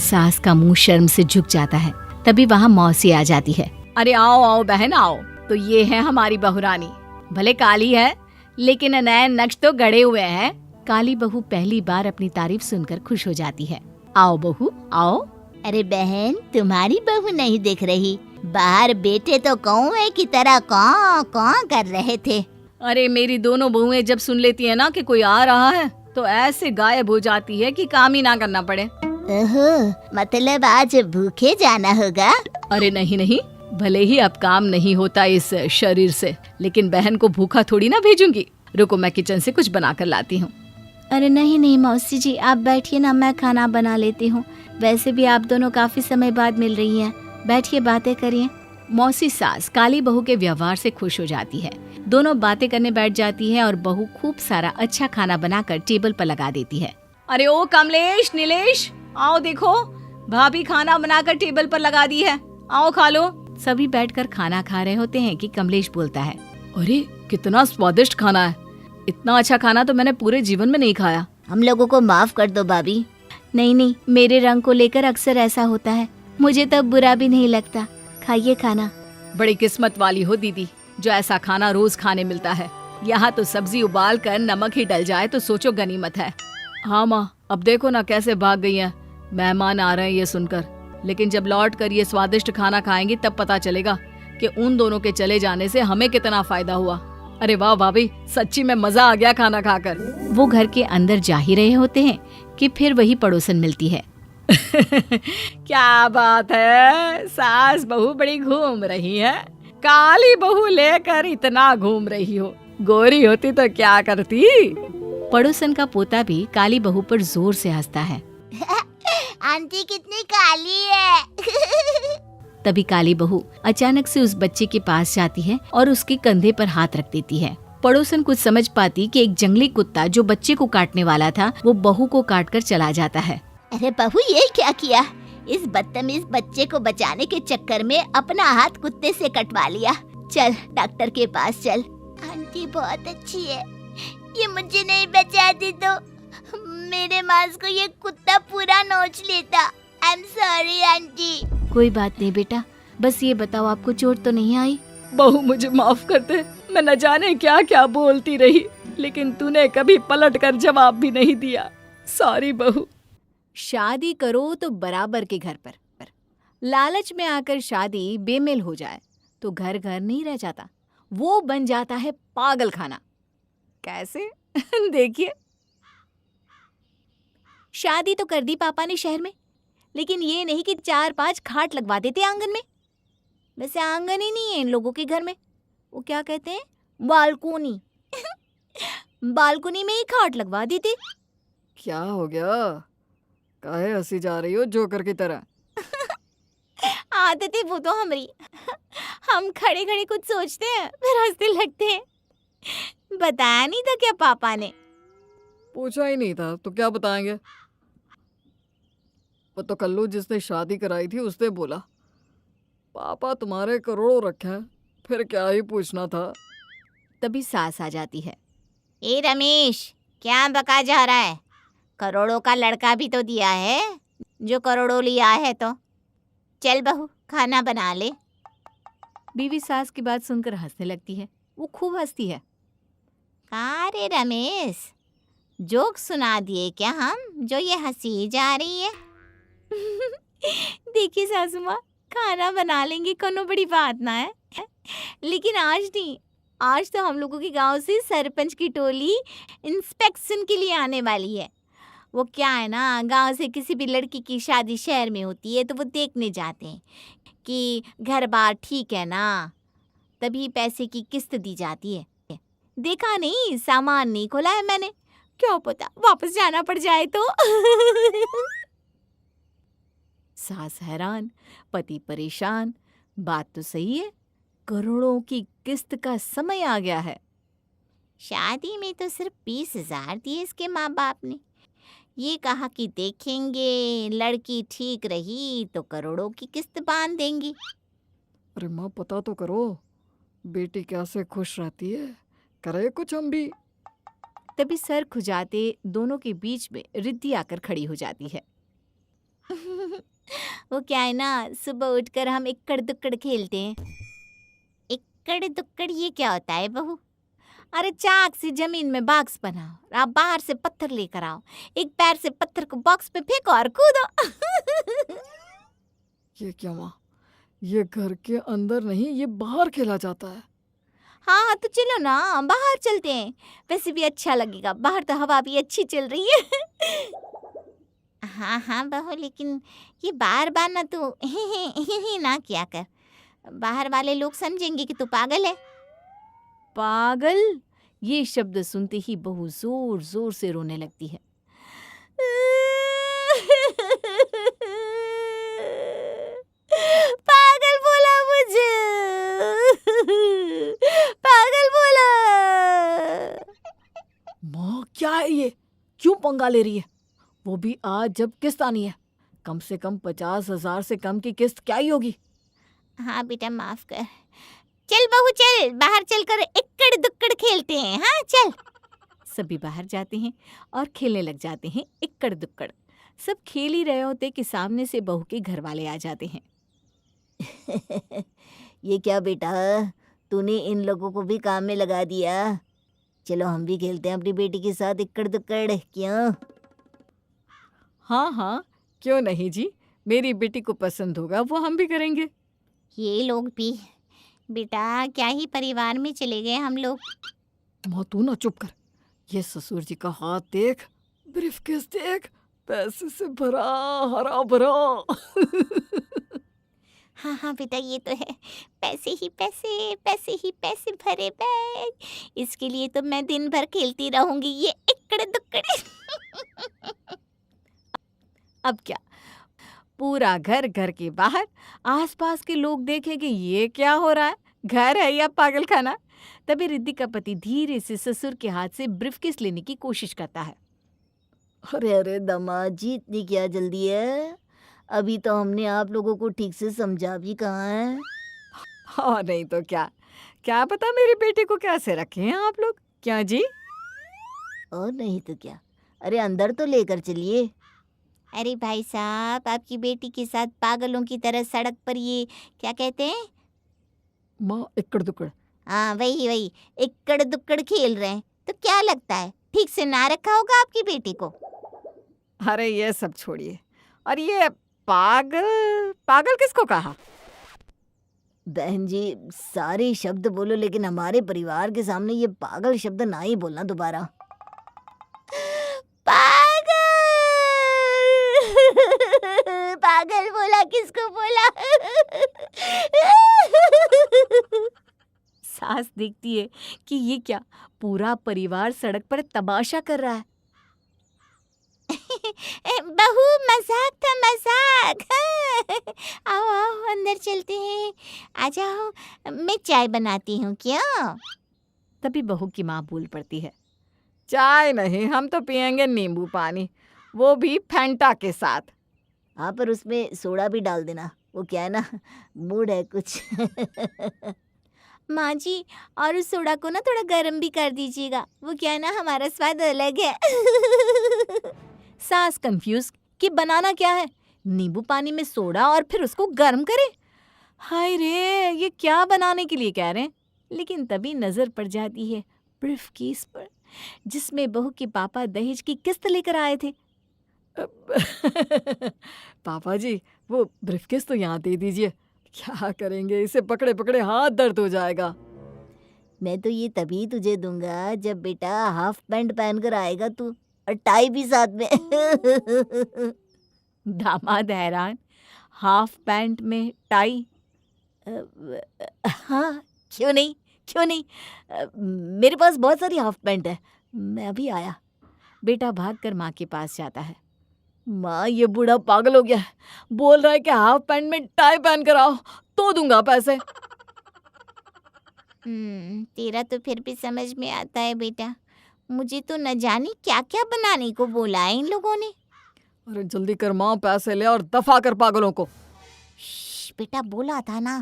सास का मुंह शर्म से झुक जाता है। तभी वहाँ मौसी आ जाती है। अरे आओ आओ बहन आओ, तो ये है हमारी बहुरानी, भले काली है लेकिन नए नक्श तो गड़े हुए हैं। काली बहू पहली बार अपनी तारीफ सुनकर खुश हो जाती है। आओ बहू आओ। अरे बहन, तुम्हारी बहू नहीं दिख रही, बाहर बेटे तो कौवे की तरह कौं कौं कर रहे थे। अरे मेरी दोनों बहुएं जब सुन लेती है ना कि कोई आ रहा है तो ऐसे गायब हो जाती है कि काम ही ना करना पड़े। ओहो, मतलब आज भूखे जाना होगा? अरे नहीं नहीं, भले ही अब काम नहीं होता इस शरीर से, लेकिन बहन को भूखा थोड़ी ना भेजूंगी। रुको, मैं किचन से कुछ बना कर लाती हूँ। अरे नहीं नहीं मौसी जी, आप बैठिए ना, मैं खाना बना लेती हूँ। वैसे भी आप दोनों काफी समय बाद मिल रही हैं, बैठिए बातें करिए। मौसी सास काली बहू के व्यवहार से खुश हो जाती है। दोनों बातें करने बैठ जाती है और बहू खूब सारा अच्छा खाना बनाकर टेबल पर लगा देती है। अरे ओ कमलेश, नीलेश, आओ देखो, भाभी खाना बनाकर टेबल पर लगा दी है, आओ खा लो। सभी बैठकर खाना खा रहे होते हैं कि कमलेश बोलता है, अरे कितना स्वादिष्ट खाना है, इतना अच्छा खाना तो मैंने पूरे जीवन में नहीं खाया। हम लोगों को माफ कर दो भाभी। नहीं नहीं, मेरे रंग को लेकर अक्सर ऐसा होता है, मुझे तब बुरा भी नहीं लगता। खाइए खाना। बड़ी किस्मत वाली हो दीदी, जो ऐसा खाना रोज खाने मिलता है। यहाँ तो सब्जी उबाल कर नमक ही डल जाए तो सोचो गनीमत है। हाँ माँ, अब देखो ना कैसे भाग गई हैं। मेहमान आ रहे हैं ये सुनकर, लेकिन जब लौट कर ये स्वादिष्ट खाना खाएंगी तब पता चलेगा कि उन दोनों के चले जाने से हमें कितना फायदा हुआ। अरे वाह भाभी, सच्ची में मजा आ गया खाना खाकर। वो घर के अंदर जा ही रहे होते हैं कि फिर वही पड़ोसन मिलती है। क्या बात है, सास बहू बड़ी घूम रही है, काली बहू लेकर इतना घूम रही हो, गोरी होती तो क्या करती। पड़ोसन का पोता भी काली बहू पर जोर से हंसता है। आंटी कितनी काली है। तभी काली बहू अचानक से उस बच्चे के पास जाती है और उसके कंधे पर हाथ रख देती है। पड़ोसन कुछ समझ पाती कि एक जंगली कुत्ता जो बच्चे को काटने वाला था वो बहू को काटकर चला जाता है। अरे बहू, ये क्या किया? इस बदतमीज बच्चे को बचाने के चक्कर में अपना हाथ कुत्ते से कटवा लिया। चल डॉक्टर के पास चल। आंटी बहुत अच्छी है, ये मुझे नहीं बचाती तो मेरे मांस को ये कुत्ता पूरा नोच लेता। I am sorry aunty. कोई बात नहीं बेटा, बस ये बताओ आपको चोट तो नहीं आई? बहू मुझे माफ कर दे, मैं न जाने क्या क्या बोलती रही, लेकिन तूने कभी पलट कर जवाब भी नहीं दिया। सॉरी बहू। शादी करो तो बराबर के घर पर लालच में आकर शादी बेमेल हो जाए तो घर घर नहीं रह जाता, वो बन जाता है पागल खाना। कैसे? देखिए, शादी तो कर दी पापा ने शहर में, लेकिन ये नहीं कि 4-5 खाट लगवा देते आंगन में। वैसे आंगन ही नहीं है इन लोगों के घर में, वो क्या कहते हैं, बालकोनी। बालकोनी में ही खाट लगवा देते। क्या हो गया, काहे हंसी जा रही हो जोकर की तरह? आदत है वो तो हमारी, हम खड़े खड़े कुछ सोचते हैं फिर हंसने लगते हैं। बताया नहीं था क्या पापा ने? पूछा ही नहीं था तो क्या बताएंगे। वो तो कल्लू जिसने शादी कराई थी उसने बोला पापा तुम्हारे करोड़ों रखे हैं, फिर क्या ही पूछना था। तभी सास आ जाती है। ए रमेश, क्या बका जा रहा है? करोड़ों का लड़का भी तो दिया है जो करोड़ों लिया है, तो चल बहू खाना बना ले। बीवी सास की बात सुनकर हंसने लगती है। वो खूब हंसती है। अरे रमेश, जोक सुना दिए क्या हम, जो ये हंसी जा रही है? देखिए सासू माँ, खाना बना लेंगे, कोनो बड़ी बात ना है, लेकिन आज नहीं, आज तो हम लोगों के गांव से सरपंच की टोली इंस्पेक्शन के लिए आने वाली है। वो क्या है ना, गांव से किसी भी लड़की की शादी शहर में होती है तो वो देखने जाते हैं कि घर बार ठीक है ना, तभी पैसे की किस्त दी जाती है। देखा नहीं, सामान नहीं खोला है मैंने, क्या पता वापस जाना पड़ जाए तो। सास हैरान, पति परेशान। बात तो सही है, करोड़ों की किस्त का समय आ गया है। शादी में तो सिर्फ 20,000 दिए इसके माँ बाप ने। ये कहा कि देखेंगे, लड़की ठीक रही तो करोड़ों की किस्त बांध देंगी। अरे माँ पता तो करो, बेटी कैसे खुश रहती है, करे कुछ हम भी। तभी सर खुजाते दोनों के बीच में रिद्धि आकर खड़ी हो जाती है। वो क्या है ना, सुबह उठकर हम इक्कड़ दुक्कड़ खेलते हैं। इक्कड़ दुक्कड़ ये क्या होता है बहू? अरे चाक से जमीन में बॉक्स बनाओ, आप बाहर से पत्थर लेकर आओ, एक पैर से पत्थर को बॉक्स पे फेंको और कूदो। ये क्या माँ, ये घर के अंदर नहीं, ये बाहर खेला जाता है। हाँ तो चलो ना, बाहर चलते हैं, वैसे भी अच्छा लगेगा, बाहर तो हवा भी अच्छी चल रही है। हाँ हाँ बहू, लेकिन ये बार बार ना तू ही ना किया कर, बाहर वाले लोग समझेंगे कि तू पागल है। पागल? ये शब्द सुनते ही बहू जोर जोर से रोने लगती है। पागल बोला मुझे, पागल बोला। माँ क्या है ये, क्यों पंगा ले रही है? वो भी आज जब किस्त आनी है। कम से कम 50,000 से कम की किस्त क्या ही होगी। हाँ बेटा माफ कर। चल बहू चल, बाहर चलकर इक्कड़ दुक्कड़ खेलते हैं। हाँ चल। सभी बाहर जाते हैं और खेलने लग जाते हैं इक्कड़ दुक्कड़। सब खेल ही रहे होते कि सामने से बहू के घर वाले आ जाते हैं। ये क्या बेटा, तूने इन लोगों को भी काम में लगा दिया। चलो हम भी खेलते हैं अपनी बेटी के साथ इक्कड़ दुक्कड़, क्यों? हाँ हाँ, क्यों नहीं जी, मेरी बेटी को पसंद होगा वो हम भी करेंगे। ये लोग भी बेटा क्या ही परिवार में चले गए हम लोग। माँ तू ना चुप कर। ये ससुर जी का हाथ देख, ब्रीफकेस देख, पैसे से भरा, हरा भरा। हाँ हाँ बेटा ये तो है, पैसे ही पैसे, पैसे ही पैसे भरे बैग। इसके लिए तो मैं दिन भर खेलती रहूंगी ये इक्कड़ दुक्कड़। अब क्या, पूरा घर घर के बाहर, आसपास के लोग देखें कि ये क्या हो रहा है, घर है या पागल खाना। तभी रिद्धि का पति धीरे से ससुर के हाथ से ब्रीफकेस लेने की कोशिश करता है। अरे अरे दामाद जी, इतनी क्या जल्दी है? अभी तो हमने आप लोगों को ठीक से समझा भी कहाँ है। और नहीं तो क्या, क्या पता मेरी बेटी को कैसे रखे हैं आप लोग। क्या जी? और नहीं तो क्या, अरे अंदर तो लेकर चलिए। अरे भाई साहब, आपकी बेटी के साथ पागलों की तरह सड़क पर ये क्या कहते हैं? माँ इक्कड़ दुक्कड़। हाँ वही वही, इक्कड़ दुक्कड़ खेल रहे हैं। तो क्या लगता है ठीक से ना रखा होगा आपकी बेटी को? अरे ये सब छोड़िए, और ये पागल, पागल किसको कहा? बहन जी सारे शब्द बोलो, लेकिन हमारे परिवार के सामने ये पागल शब्द ना ही बोलना दोबारा। पागल। पागल बोला, किसको बोला? सास देखती है कि ये क्या, पूरा परिवार सड़क पर तमाशा कर रहा है। बहू मजाक था मजाक। आओ आओ अंदर चलते हैं, आ जाओ, मैं चाय बनाती हूँ। क्यों? तभी बहू की माँ बोल पड़ती है। चाय नहीं, हम तो पियेंगे नींबू पानी, वो भी फैंटा के साथ। हाँ पर उसमें सोडा भी डाल देना, वो क्या है ना, मूड है कुछ। माँ जी, और उस सोडा को ना थोड़ा गर्म भी कर दीजिएगा, वो क्या है ना, हमारा स्वाद अलग है। सास कंफ्यूज कि बनाना क्या है, नींबू पानी में सोडा और फिर उसको गर्म करे। हाय रे, ये क्या बनाने के लिए कह रहे हैं। लेकिन तभी नजर पड़ जाती है ब्रीफकेस पर, जिसमें बहू के पापा दहेज की किस्त लेकर आए थे। पापा जी वो ब्रीफकेस तो यहाँ दे दीजिए, क्या करेंगे, इसे पकड़े पकड़े हाथ दर्द हो जाएगा। मैं तो ये तभी तुझे दूंगा जब बेटा हाफ पैंट पहन कर आएगा तू, और टाई भी साथ में। दामाद हैरान, हाफ पैंट में टाई? हाँ क्यों नहीं, क्यों नहीं, मेरे पास बहुत सारी हाफ पैंट है, मैं अभी आया। बेटा भागकर माँ के पास जाता है। माँ ये बूढ़ा पागल हो गया है, बोल रहा है कि हाफ पैंट में टाई पहन कर आओ तो दूंगा पैसे। तेरा तो फिर भी समझ में आता है बेटा, मुझे तो न जाने क्या क्या बनाने को बोला है इन लोगों ने। अरे जल्दी कर माँ, पैसे ले और दफा कर पागलों को। बेटा बोला था ना,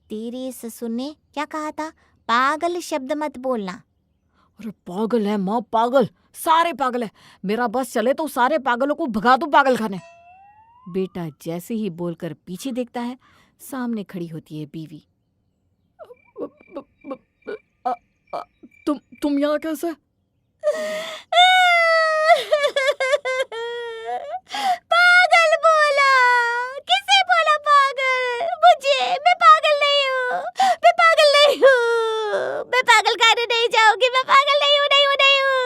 तेरे ससुर ने क्या कहा था, पागल शब्द मत बोलना। अरे पागल है माँ, पागल, सारे पागल है। मेरा बस चले तो सारे पागलों को भगा दूं पागल खाने। बेटा जैसे ही बोलकर पीछे देखता है, सामने खड़ी होती है बीवी। तुम यहाँ कैसे? पागल बोला, किसे बोला पागल? मुझे, मैं पागल नहीं हूँ, मैं पागल नहीं हूँ, मैं पागल खाने नहीं जाऊंगी, मैं पागल नहीं हूँ, नहीं हूँ, नहीं हूँ।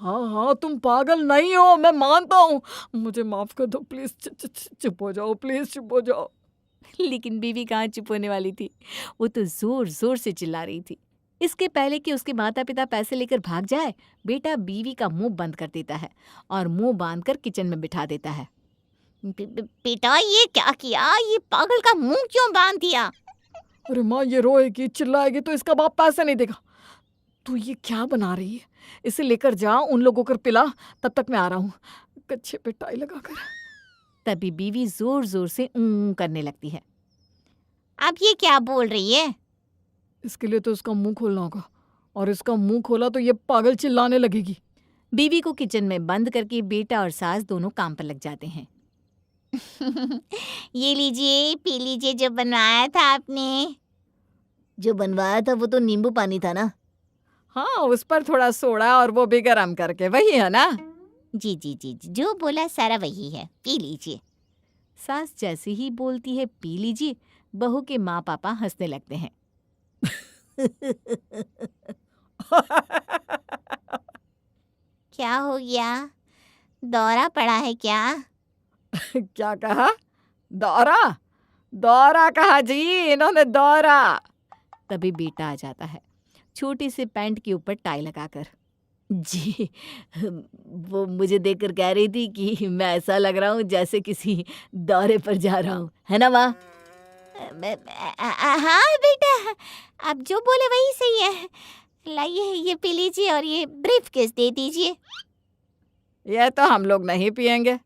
हाँ हाँ तुम पागल नहीं हो, मैं मानता हूँ, मुझे माफ कर दो प्लीज। चुप हो जाओ प्लीज, चुप हो जाओ। लेकिन बीवी कहाँ चुप होने वाली थी। वो तो जोर जोर से चिल्ला रही थी। इसके पहले कि उसके माता पिता पैसे लेकर भाग जाए, बेटा बीवी का मुंह बंद कर देता है और मुंह बांधकर किचन में बिठा देता है। बेटा ये क्या किया? ये पागल का मुंह क्यों बांध दिया? अरे माँ, ये रोएगी चिल्लाएगी तो इसका बाप पैसा नहीं देगा। तू ये क्या बना रही है? इसे लेकर जा, उन लोगों को पिला, तब तक मैं आ रहा हूँ कच्छे पे टाई लगाकर। तभी बीवी जोर जोर से करने लगती है। अब ये क्या बोल रही है? इसके लिए तो इसका मुंह खोलना होगा, और इसका मुंह खोला तो ये पागल चिल्लाने लगेगी। बीवी को किचन में बंद करके बेटा और सास दोनों काम पर लग जाते हैं। ये लीजिए, पी लीजिए जो बनवाया था आपने। जो बनवाया था वो तो नींबू पानी था ना? हाँ, उस पर थोड़ा सोडा और वो भी गरम करके, वही है ना? जी जी जी जी, जो बोला सारा वही है, पी लीजिए। सास जैसे ही बोलती है पी लीजिए, बहू के माँ पापा हंसने लगते हैं। क्या हो गया? दौरा पड़ा है क्या? क्या कहा? दौरा? दौरा कहा जी, इन्होंने दौरा। तभी बेटा आ जाता है, छोटी से पैंट के ऊपर टाई लगाकर। जी, वो मुझे देखकर कह रही थी कि मैं ऐसा लग रहा हूँ जैसे किसी दौरे पर जा रहा हूँ, है ना माँ? हाँ बेटा, आप जो बोले वही सही है। लाइए ये पी लीजिए और ये ब्रीफकेस दे दीजिए। ये तो हम लोग नहीं पियेंगे,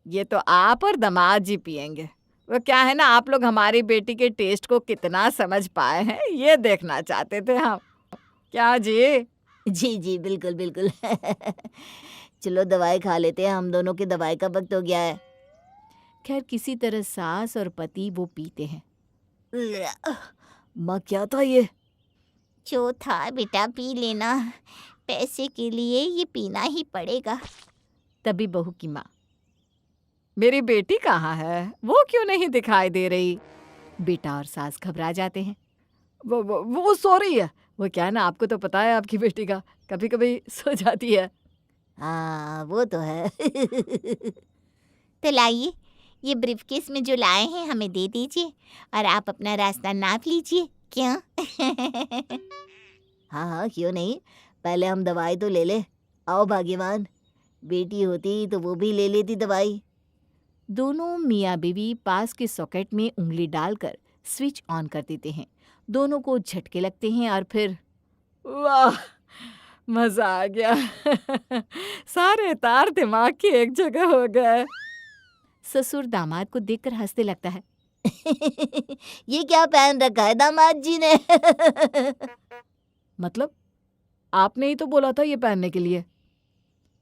ये तो आप और दामाद जी पियेंगे। वो क्या है ना, आप लोग हमारी बेटी के टेस्ट को कितना समझ पाए हैं, ये देखना चाहते थे हम। क्या जी? जी जी बिल्कुल बिल्कुल। चलो दवाई खा लेते हैं, हम दोनों की दवाई का वक्त हो गया है। खैर किसी तरह सास और पति वो पीते हैं। माँ, क्या था ये? जो था बेटा पी लेना, पैसे के लिए ये पीना ही पड़ेगा। तभी बहू की माँ, मेरी बेटी कहाँ है? वो क्यों नहीं दिखाई दे रही? बेटा और सास घबरा जाते हैं। वो सो रही है। वो क्या है ना, आपको तो पता है आपकी बेटी का, कभी कभी सो जाती है। हाँ वो तो है। तो लाइए, ये ब्रीफकेस में जो लाए हैं हमें दे दीजिए और आप अपना रास्ता नाप लीजिए। क्यों? हाँ हाँ क्यों नहीं, पहले हम दवाई तो ले ले। आओ भाग्यवान, बेटी होती तो वो भी ले लेती दवाई। दोनों मियाँ बीवी पास के सॉकेट में उंगली डालकर स्विच ऑन कर देते हैं। दोनों को झटके लगते हैं और फिर वाह, मजा आ गया। सारे तार दिमाग की एक जगह हो गए। ससुर दामाद को देखकर हंसने लगता है। ये क्या पहन रखा है दामाद जी ने? मतलब आपने ही तो बोला था ये पहनने के लिए।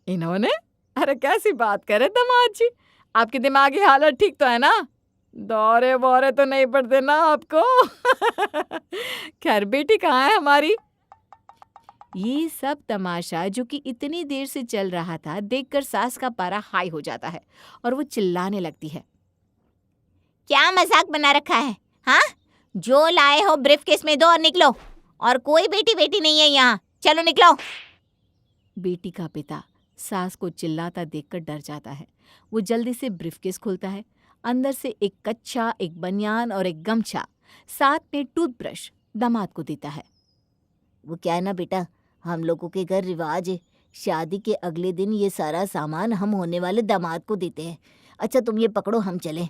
इन्होंने? अरे कैसी बात करे दामाद जी, आपकी दिमागी हालत ठीक तो है ना? दौरे वौरे तो नहीं पड़ते ना आपको? खैर बेटी कहाँ है हमारी? ये सब तमाशा जो कि इतनी देर से चल रहा था देखकर सास का पारा हाई हो जाता है और वो चिल्लाने लगती है। क्या मजाक बना रखा है? हाँ, जो लाए हो ब्रीफकेस में दो और निकलो। और कोई बेटी बेटी नहीं है यहाँ, चलो निकलो। बेटी का पिता सास को चिल्लाता देखकर डर जाता है। वो जल्दी से ब्रीफकेस खोलता है। अंदर से एक कच्छा, एक बनियान और एक गमछा, साथ में टूथब्रश दामाद को देता है। वो क्या है ना बेटा, हम लोगों के घर रिवाज है, शादी के अगले दिन ये सारा सामान हम होने वाले दामाद को देते हैं। अच्छा तुम ये पकड़ो, हम चले।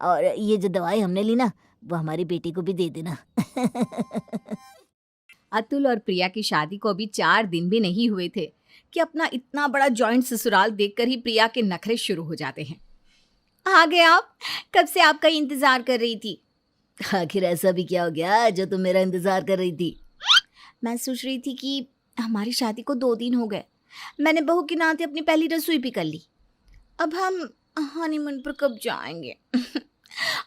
और ये जो दवाई हमने ली ना, वो हमारी बेटी को भी दे देना। अतुल और प्रिया की शादी को अभी 4 दिन भी नहीं हुए थे कि अपना इतना बड़ा जॉइंट ससुराल देखकर ही प्रिया के नखरे शुरू हो जाते हैं। आ गए आप, कब से आपका इंतजार कर रही थी। आखिर ऐसा भी क्या हो गया जो तुम मेरा इंतजार कर रही थी? मैं सोच रही थी कि हमारी शादी को 2 दिन हो गए, मैंने बहू के नाते अपनी पहली रसोई भी कर ली। अब हम हनीमून पर कब जाएंगे?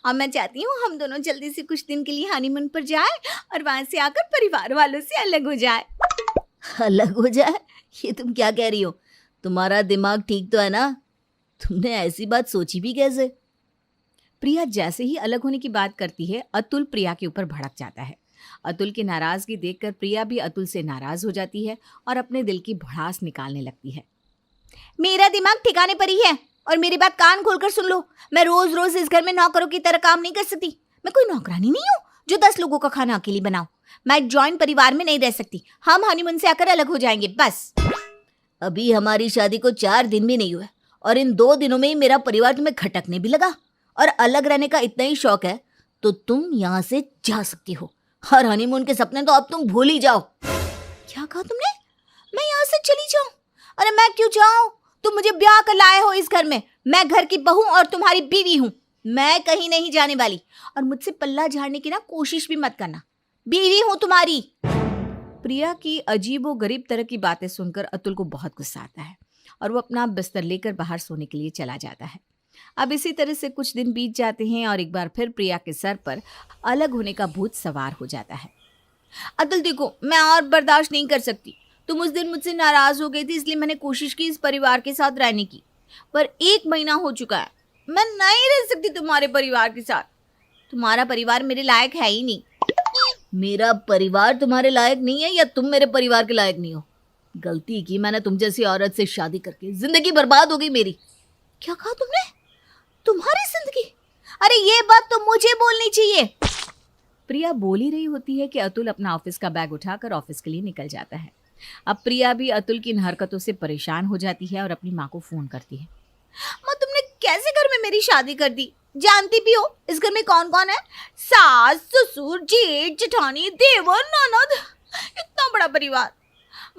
और मैं चाहती हूँ हम दोनों जल्दी से कुछ दिन के लिए हनीमून पर जाएं और वहां से आकर परिवार वालों से अलग हो जाए। अलग हो जाए? ये तुम क्या कह रही हो? तुम्हारा दिमाग ठीक तो है ना? तुमने ऐसी बात सोची भी कैसे? प्रिया जैसे ही अलग होने की बात करती है, अतुल प्रिया के ऊपर भड़क जाता है। अतुल की नाराजगी देखकर प्रिया भी अतुल से नाराज हो जाती है और अपने दिल की भड़ास निकालने लगती है। मेरा दिमाग ठिकाने पर ही है, और मेरी बात कान खोलकर सुन लो, मैं रोज रोज इस घर में नौकरों की तरह काम नहीं कर सकती। मैं कोई नौकरानी नहीं हूँ जो 10 लोगों का खाना अकेली बनाऊं। मैं जॉइंट परिवार में नहीं रह सकती। हम हनीमून से आकर अलग हो जाएंगे बस। अभी हमारी शादी को 4 दिन भी नहीं हुए और इन 2 दिनों में ही मेरा परिवार तुम्हें खटकने भी लगा। और अलग रहने का इतना ही शौक है तो तुम यहाँ से जा सकती हो। हर हनीमून के सपने तो अब तुम भूल ही जाओ। क्या कहा तुमने? मैं यहाँ से चली जाऊं? अरे मैं क्यों जाऊं? तुम मुझे ब्याह कर लाए हो इस घर में। मैं घर की बहू और तुम्हारी बीवी हूँ। मैं कहीं नहीं जाने वाली और मुझसे पल्ला झाड़ने की ना कोशिश भी मत करना। बीवी हूँ तुम्हारी। प्रिया की अजीबो गरीब तरह की बातें सुनकर अतुल को बहुत गुस्सा आता है और वो अपना बिस्तर लेकर बाहर सोने के लिए चला जाता है। अब इसी तरह से कुछ दिन बीत जाते हैं और एक बार फिर प्रिया के सर पर अलग होने का भूत सवार हो जाता है। अतुल देखो, मैं और बर्दाश्त नहीं कर सकती। तुम उस दिन मुझसे नाराज हो गई थी, इसलिए मैंने कोशिश की इस परिवार के साथ रहने की, पर 1 महीना हो चुका है। मैं नहीं रह सकती तुम्हारे परिवार के साथ। तुम्हारा परिवार मेरे लायक है ही नहीं। मेरा परिवार तुम्हारे लायक नहीं है या तुम मेरे परिवार के लायक नहीं हो? गलती की मैंने तुम जैसी औरत से शादी करके, जिंदगी बर्बाद हो गई मेरी। क्या कहा तुमने? तुम्हारी जिंदगी? अरे ये बात तो मुझे बोलनी चाहिए। प्रिया बोल ही रही होती है कि अतुल अपना ऑफिस का बैग उठाकर ऑफिस के लिए निकल जाता है। अब प्रिया भी अतुल की इन हरकतों से परेशान हो जाती है और अपनी माँ को फोन करती है। माँ, तुमने कैसे घर में मेरी शादी कर दी? जानती भी हो इस घर में कौन कौन है? सास, ससुर, जेठ, जेठानी, देवर, ननद, इतना बड़ा परिवार।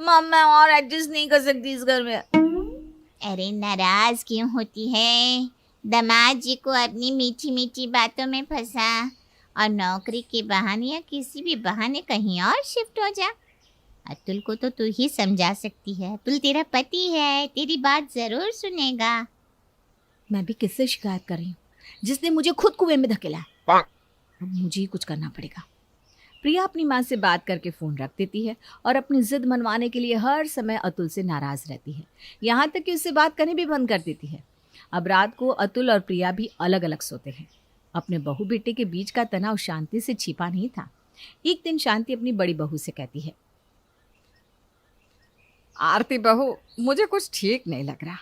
माँ, मैं और एडजस्ट नहीं कर सकती इस घर में। अरे नाराज क्यों होती है? दामाद जी को अपनी मीठी मीठी बातों में फंसा और नौकरी के बहाने या किसी भी बहाने कहीं और शिफ्ट हो जा। अतुल को तो तू ही समझा सकती है। अतुल तेरा पति है, तेरी बात जरूर सुनेगा। मैं भी किससे शिकायत कर रही हूँ जिसने मुझे खुद कुएं में धकेला। अब मुझे ही कुछ करना पड़ेगा। प्रिया अपनी माँ से बात करके फ़ोन रख देती है और अपनी जिद मनवाने के लिए हर समय अतुल से नाराज़ रहती है, यहाँ तक कि उससे बात करनी भी बंद कर देती है। अब रात को अतुल और प्रिया भी अलग अलग सोते हैं। अपने बहू बेटे के बीच का तनाव शांति से छिपा नहीं था। एक दिन शांति अपनी बड़ी बहू से कहती है, आरती बहू, मुझे कुछ ठीक नहीं लग रहा।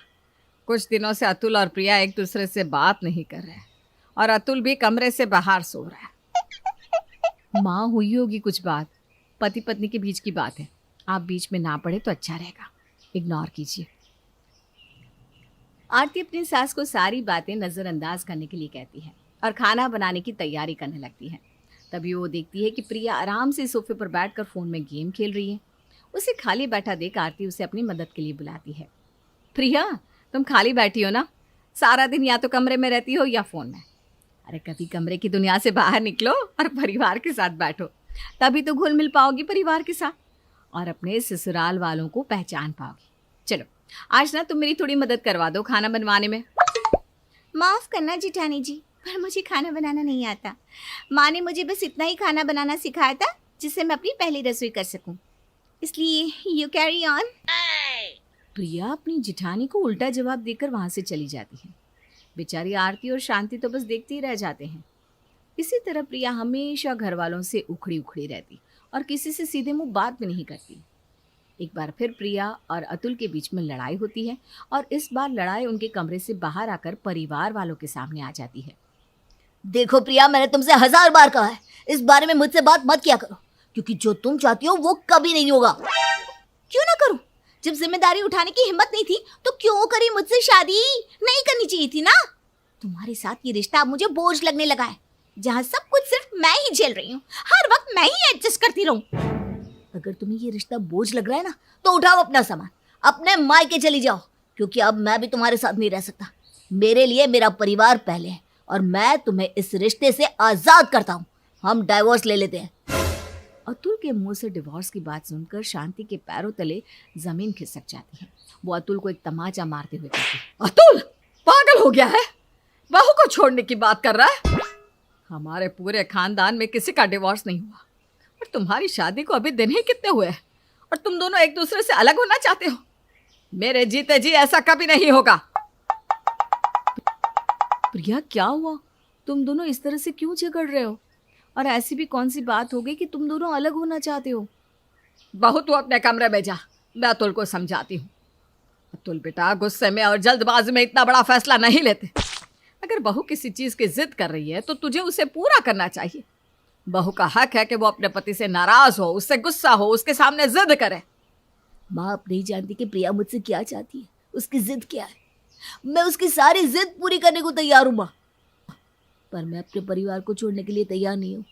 कुछ दिनों से अतुल और प्रिया एक दूसरे से बात नहीं कर रहे और अतुल भी कमरे से बाहर सो रहा है। माँ हुई होगी कुछ बात, पति पत्नी के बीच की बात है। आप बीच में ना पड़े तो अच्छा रहेगा, इग्नोर कीजिए। आरती अपनी सास को सारी बातें नज़रअंदाज करने के लिए कहती है और खाना बनाने की तैयारी करने लगती है। तभी वो देखती है कि प्रिया आराम से सोफे पर बैठकर फ़ोन में गेम खेल रही है। उसे खाली बैठा देख आरती उसे अपनी मदद के लिए बुलाती है। प्रिया, तुम खाली बैठी हो ना? सारा दिन या तो कमरे में रहती हो या फ़ोन में। अरे कभी कमरे की दुनिया से बाहर निकलो और परिवार के साथ बैठो, तभी तो घुल मिल पाओगी परिवार के साथ और अपने ससुराल वालों को पहचान पाओगी। चलो आज ना तुम मेरी थोड़ी मदद करवा दो खाना बनवाने में। माफ करना जेठानी जी, पर मुझे खाना बनाना नहीं आता। माँ ने मुझे बस इतना ही खाना बनाना सिखाया था जिससे मैं अपनी पहली रसोई कर सकूं, इसलिए यू कैरी ऑन। प्रिया अपनी जिठानी को उल्टा जवाब देकर वहां से चली जाती है। बेचारी आरती और शांति तो बस देखते ही रह जाते हैं। इसी तरह प्रिया हमेशा घर वालों से उखड़ी उखड़ी रहती और किसी से सीधे मुंह बात भी नहीं करती। एक बार फिर प्रिया और अतुल के बीच में लड़ाई होती है और इस बार लड़ाई उनके कमरे से बाहर आकर परिवार वालों के सामने आ जाती है। देखो प्रिया, मैंने तुमसे 1000 बार कहा है इस बारे में मुझसे बात मत किया करो, क्योंकि जो तुम चाहती हो वो कभी नहीं होगा। क्यों ना करूं? जब जिम्मेदारी उठाने की हिम्मत नहीं थी तो क्यों करी मुझसे शादी? नहीं करनी चाहिए थी ना। तुम्हारे साथ ये रिश्ता अब मुझे बोझ लगने लगा है, जहाँ सब कुछ सिर्फ मैं ही झेल रही हूँ। हर वक्त मैं ही एडजस्ट करती रहूं। अगर तुम्हें ये रिश्ता बोझ लग रहा है ना तो उठाओ अपना सामान, अपने मायके चली जाओ, क्योंकि अब मैं भी तुम्हारे साथ नहीं रह सकता। मेरे लिए मेरा परिवार पहले है और मैं तुम्हें इस रिश्ते से आजाद करता हूँ। हम डाइवोर्स ले लेते हैं। अतुल के मुंह से डिवोर्स की बात सुनकर शांति के पैरों तले जमीन खिसक जाती है। वो अतुल को एक तमाचा मारते हुए कहती है, अतुल पागल हो गया है? बहू को छोड़ने की बात कर रहा है? हमारे पूरे खानदान में किसी का डिवोर्स नहीं हुआ और तुम्हारी शादी को अभी दिन ही कितने हुए हैं और तुम दोनों एक दूसरे से अलग होना चाहते हो? मेरे जीते जी ऐसा कभी नहीं होगा। प्रिया क्या हुआ? तुम दोनों इस तरह से क्यों झगड़ रहे हो? और ऐसी भी कौन सी बात हो गई कि तुम दोनों अलग होना चाहते हो? बहू तू अपने कमरे में जा, मैं अतुल को समझाती हूँ। अतुल बेटा, गुस्से में और जल्दबाजी में इतना बड़ा फैसला नहीं लेते। अगर बहू किसी चीज की जिद कर रही है तो तुझे उसे पूरा करना चाहिए। बहू का हक है कि वो अपने पति से नाराज हो, उससे गुस्सा हो, उसके सामने जिद करे। माँ अब नहीं जानती कि प्रिया मुझसे क्या चाहती है, उसकी जिद क्या है। मैं उसकी सारी जिद पूरी करने को तैयार हूँ माँ, पर मैं अपने परिवार को छोड़ने के लिए तैयार नहीं हूँ।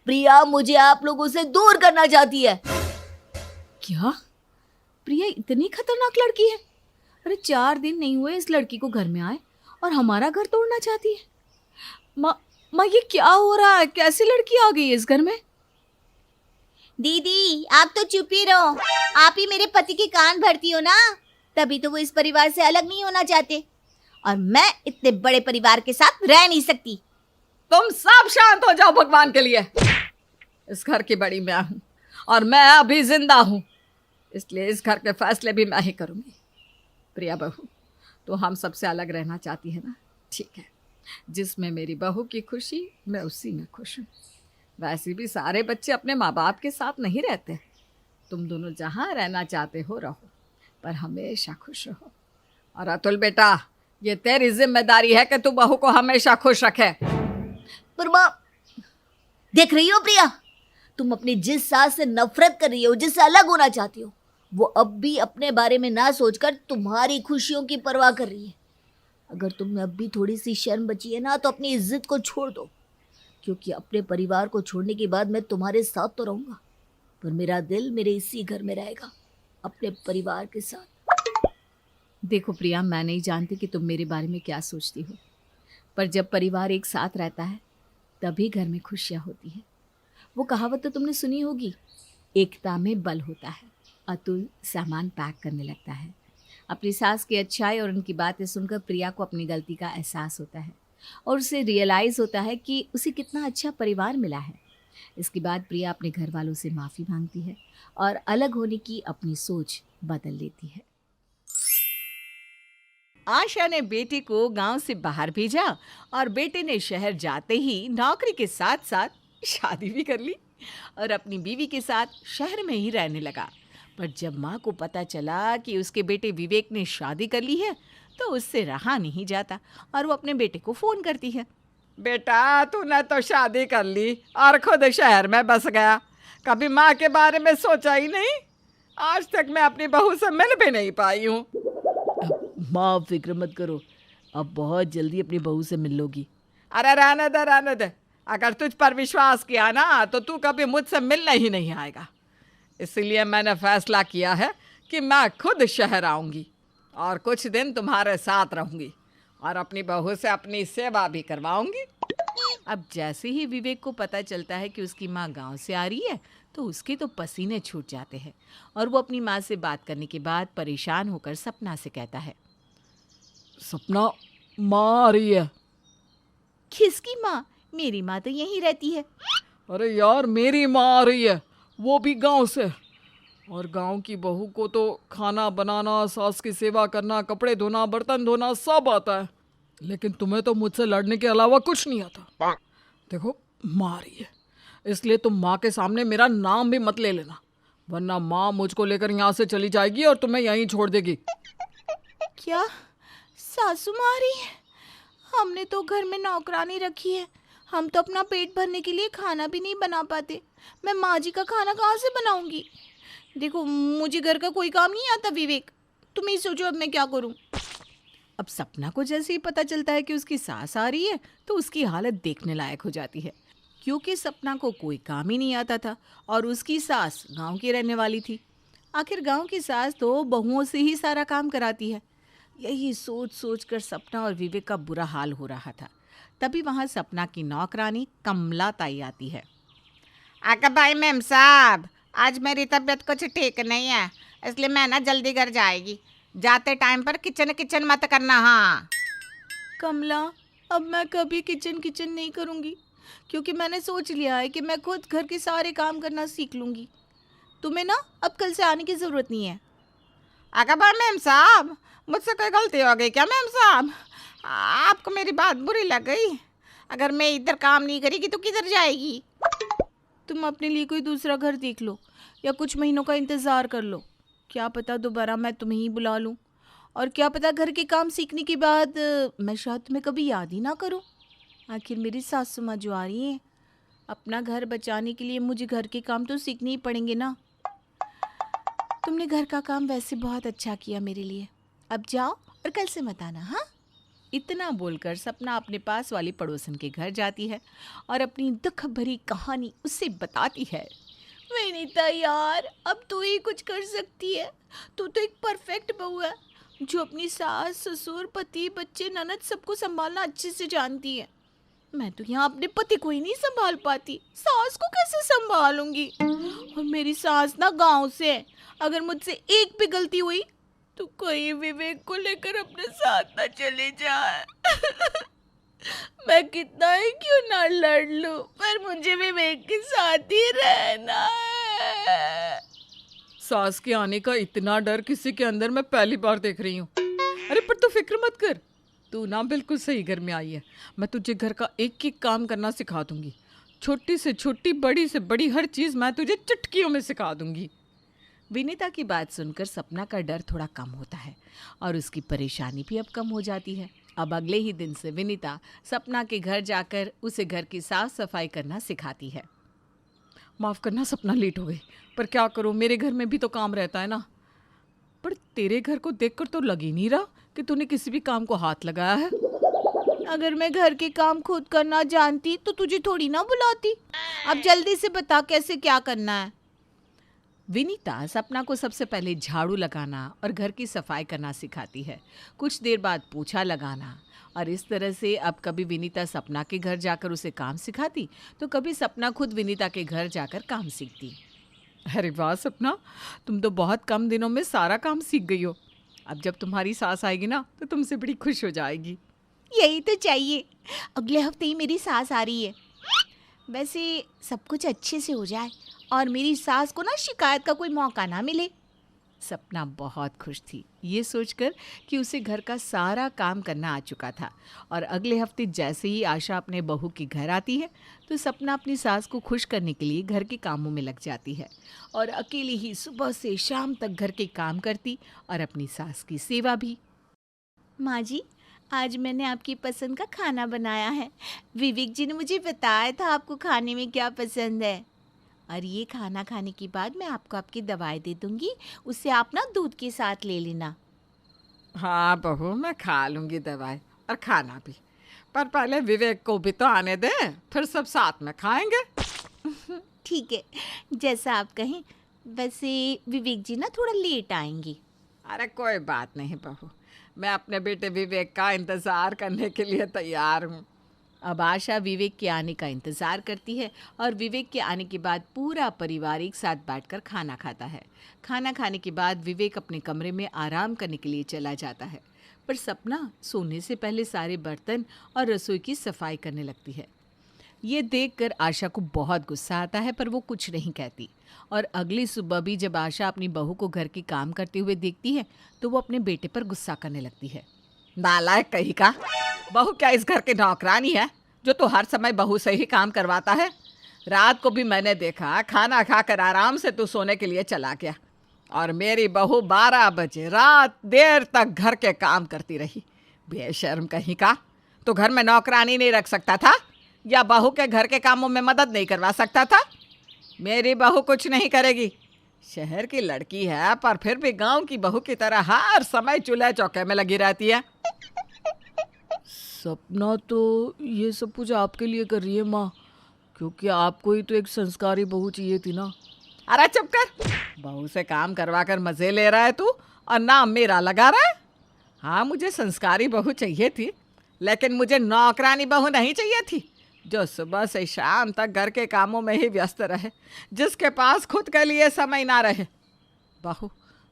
प्रिया मुझे आप लोगों से दूर करना चाहती है। क्या? प्रिया इतनी खतरनाक लड़की है? अरे 4 दिन नहीं हुए इस लड़की को घर में आए और हमारा घर तोड़ना चाहती है। माँ ये क्या हो रहा है? कैसी लड़की आ गई इस घर में? दीदी आप तो चुप ही रहो, आप ही मेरे पति के कान भरती हो ना, तभी तो वो इस परिवार से अलग नहीं होना चाहते, और मैं इतने बड़े परिवार के साथ रह नहीं सकती। तुम सब शांत हो जाओ भगवान के लिए। इस घर की बड़ी मैं हूं और मैं अभी जिंदा हूं, इसलिए इस घर के फैसले भी मैं ही करूंगी। प्रिया बहू, तो हम सबसे अलग रहना चाहती है ना? ठीक है, जिसमें मेरी बहू की खुशी मैं उसी में खुश हूँ। वैसे भी सारे बच्चे अपने माँ बाप के साथ नहीं रहते। तुम दोनों जहाँ रहना चाहते हो रहो, पर हमेशा खुश रहो। और अतुल बेटा, ये तेरी जिम्मेदारी है कि तू बहू को हमेशा खुश रखे। पर माँ देख रही हो प्रिया, तुम अपनी जिस सास से नफरत कर रही हो, जिससे अलग होना चाहती हो, वो अब भी अपने बारे में ना सोचकर तुम्हारी खुशियों की परवाह कर रही है। अगर तुम्हें अब भी थोड़ी सी शर्म बची है ना, तो अपनी इज्जत को छोड़ दो, क्योंकि अपने परिवार को छोड़ने के बाद मैं तुम्हारे साथ तो रहूंगा, पर मेरा दिल मेरे इसी घर में रहेगा, अपने परिवार के साथ। देखो प्रिया, मैं नहीं जानती कि तुम मेरे बारे में क्या सोचती हो, पर जब परिवार एक साथ रहता है तभी घर में खुशियाँ होती हैं। वो कहावत तो तुमने सुनी होगी, एकता में बल होता है। अतुल सामान पैक करने लगता है। अपनी सास की अच्छाई और उनकी बातें सुनकर प्रिया को अपनी गलती का एहसास होता है और उसे रियलाइज़ होता है कि उसे कितना अच्छा परिवार मिला है। इसके बाद प्रिया अपने घर वालों से माफ़ी मांगती है और अलग होने की अपनी सोच बदल लेती है। आशा ने बेटे को गांव से बाहर भेजा और बेटे ने शहर जाते ही नौकरी के साथ साथ शादी भी कर ली और अपनी बीवी के साथ शहर में ही रहने लगा। पर जब माँ को पता चला कि उसके बेटे विवेक ने शादी कर ली है तो उससे रहा नहीं जाता और वो अपने बेटे को फ़ोन करती है। बेटा, तूने तो शादी कर ली और खुद शहर में बस गया, कभी माँ के बारे में सोचा ही नहीं। आज तक मैं अपनी बहू से मिल भी नहीं पाई हूँ। माँ आप फिक्र मत करो, अब बहुत जल्दी अपनी बहू से मिल लोगी। अरे रहने दे, अगर तुझ पर विश्वास किया ना तो तू कभी मुझसे मिलने ही नहीं आएगा। इसलिए मैंने फैसला किया है कि मैं खुद शहर आऊँगी और कुछ दिन तुम्हारे साथ रहूँगी और अपनी बहू से अपनी सेवा भी करवाऊँगी। अब जैसे ही विवेक को पता चलता है कि उसकी माँ गांव से आ रही है तो उसके तो पसीने छूट जाते हैं और वो अपनी माँ से बात करने के बाद परेशान होकर सपना से कहता है, सपना, माँ आ रही है। किसकी माँ? मेरी माँ तो यहीं रहती है। अरे यार, मेरी माँ आ रही है, वो भी गांव से। और गांव की बहू को तो खाना बनाना, सास की सेवा करना, कपड़े धोना, बर्तन धोना सब आता है, लेकिन तुम्हें तो मुझसे लड़ने के अलावा कुछ नहीं आता। देखो, माँ आ रही है, इसलिए तुम माँ के सामने मेरा नाम भी मत ले लेना, वरना माँ मुझको लेकर यहाँ से चली जाएगी और तुम्हें यहीं छोड़ देगी। क्या सासू माँ आ रही है? हमने तो घर में नौकरानी रखी है, हम तो अपना पेट भरने के लिए खाना भी नहीं बना पाते, मैं माँ जी का खाना कहाँ से बनाऊंगी? देखो, मुझे घर का कोई काम नहीं आता विवेक, तुम ही सोचो अब मैं क्या करूं। अब सपना को जैसे ही पता चलता है कि उसकी सास आ रही है तो उसकी हालत देखने लायक हो जाती है, क्योंकि सपना को कोई काम ही नहीं आता था और उसकी सास गांव की रहने वाली थी। आखिर गांव की सास तो बहुओं से ही सारा काम कराती है। यही सोच सोच कर सपना और विवेक का बुरा हाल हो रहा था। तभी वहाँ सपना की नौकरानी कमला ताई आती है। आका भाई मैम साहब, आज मेरी तबीयत कुछ ठीक नहीं है, इसलिए मैं ना जल्दी घर जाएगी, जाते टाइम पर किचन मत करना। हाँ कमला, अब मैं कभी किचन नहीं करूँगी, क्योंकि मैंने सोच लिया है कि मैं खुद घर के सारे काम करना सीख लूँगी। तुम्हें ना अब कल से आने की ज़रूरत नहीं है। आका भाई मैम साहब, मुझसे कोई गलती हो गई क्या मैम साहब? आपको मेरी बात बुरी लग गई? अगर मैं इधर काम नहीं करेगी तो किधर जाएगी? तुम अपने लिए कोई दूसरा घर देख लो या कुछ महीनों का इंतज़ार कर लो, क्या पता दोबारा मैं तुम्हें ही बुला लूँ। और क्या पता घर के काम सीखने के बाद मैं शायद तुम्हें कभी याद ही ना करूं। आखिर मेरी सासू माँ जो आ रही हैं, अपना घर बचाने के लिए मुझे घर के काम तो सीखने ही पड़ेंगे ना। तुमने घर का काम वैसे बहुत अच्छा किया मेरे लिए। अब जाओ और कल से मत आना, हाँ? इतना बोलकर सपना अपने पास वाली पड़ोसन के घर जाती है और अपनी दुख भरी कहानी उससे बताती है। विनीता यार, अब तू ही कुछ कर सकती है। तू तो एक परफेक्ट बहू है जो अपनी सास, ससुर, पति, बच्चे, ननद सबको संभालना अच्छे से जानती है। मैं तो यहाँ अपने पति को ही नहीं संभाल पाती, सास को कैसे संभालूंगी? और मेरी सास ना गांव से है। अगर मुझसे एक भी गलती हुई तो कोई विवेक को लेकर अपने साथ ना चले जाए। मैं कितना ही क्यों ना लड़ लूं, पर मुझे विवेक के साथ ही रहना है। सास के आने का इतना डर किसी के अंदर मैं पहली बार देख रही हूँ। अरे पर तू फिक्र मत कर, तू ना बिल्कुल सही घर में आई है। मैं तुझे घर का एक एक काम करना सिखा दूंगी। छोटी से छोटी, बड़ी से बड़ी हर चीज़ मैं तुझे चुटकियों में सिखा दूंगी। विनीता की बात सुनकर सपना का डर थोड़ा कम होता है और उसकी परेशानी भी अब कम हो जाती है। अब अगले ही दिन से विनीता सपना के घर जाकर उसे घर की साफ सफाई करना सिखाती है। माफ़ करना सपना, लेट हो गई, पर क्या करूँ, मेरे घर में भी तो काम रहता है ना। पर तेरे घर को देखकर तो लग ही नहीं रहा कि तूने किसी भी काम को हाथ लगाया है। अगर मैं घर के काम खुद करना जानती तो तुझे थोड़ी ना बुलाती। अब जल्दी से बता कैसे क्या करना है। विनीता सपना को सबसे पहले झाड़ू लगाना और घर की सफाई करना सिखाती है। कुछ देर बाद पोछा लगाना, और इस तरह से अब कभी विनीता सपना के घर जाकर उसे काम सिखाती तो कभी सपना खुद विनीता के घर जाकर काम सीखती। अरे वाह सपना, तुम तो बहुत कम दिनों में सारा काम सीख गई हो। अब जब तुम्हारी सास आएगी ना तो तुमसे बड़ी खुश हो जाएगी। यही तो चाहिए। अगले हफ्ते ही मेरी सास आ रही है। वैसे सब कुछ अच्छे से हो जाए और मेरी सास को ना शिकायत का कोई मौका ना मिले। सपना बहुत खुश थी ये सोचकर कि उसे घर का सारा काम करना आ चुका था। और अगले हफ्ते जैसे ही आशा अपने बहू के घर आती है तो सपना अपनी सास को खुश करने के लिए घर के कामों में लग जाती है और अकेली ही सुबह से शाम तक घर के काम करती और अपनी सास की सेवा भी। माँ जी, आज मैंने आपकी पसंद का खाना बनाया है। विवेक जी ने मुझे बताया था आपको खाने में क्या पसंद है। और ये खाना खाने के बाद मैं आपको आपकी दवाई दे दूंगी, उसे आप ना दूध के साथ ले लेना। हाँ बहू, मैं खा लूँगी दवाई और खाना भी, पर पहले विवेक को भी तो आने दे, फिर सब साथ में खाएंगे। ठीक है, जैसा आप कहें। वैसे विवेक जी ना थोड़ा लेट आएंगे। अरे कोई बात नहीं बहू, मैं अपने बेटे विवेक का इंतज़ार करने के लिए तैयार हूँ। अब आशा विवेक के आने का इंतज़ार करती है और विवेक के आने के बाद पूरा परिवार एक साथ बैठकर खाना खाता है। खाना खाने के बाद विवेक अपने कमरे में आराम करने के लिए चला जाता है, पर सपना सोने से पहले सारे बर्तन और रसोई की सफाई करने लगती है। ये देखकर आशा को बहुत गुस्सा आता है, पर वो कुछ नहीं कहती। और अगली सुबह भी जब आशा अपनी बहू को घर के काम करते हुए देखती है तो वो अपने बेटे पर गुस्सा करने लगती है। नालायक कहीं का, बहू क्या इस घर की नौकरानी है जो तू हर समय बहू से ही काम करवाता है? रात को भी मैंने देखा खाना खाकर आराम से तू सोने के लिए चला गया और मेरी बहू 12 बजे रात देर तक घर के काम करती रही। बेशर्म कहीं का, तो घर में नौकरानी नहीं रख सकता था या बहू के घर के कामों में मदद नहीं करवा सकता था? मेरी बहू कुछ नहीं करेगी। शहर की लड़की है पर फिर भी गांव की बहू की तरह हर समय चूल्हे चौके में लगी रहती है। सपना तो ये सब कुछ आपके लिए कर रही है माँ, क्योंकि आपको ही तो एक संस्कारी बहू चाहिए थी ना। अरे चुप कर, बहू से काम करवा कर मजे ले रहा है तू और नाम मेरा लगा रहा है। हाँ, मुझे संस्कारी बहू चाहिए थी, लेकिन मुझे नौकरानी बहू नहीं चाहिए थी जो सुबह से शाम तक घर के कामों में ही व्यस्त रहे, जिसके पास खुद के लिए समय ना रहे। बहू,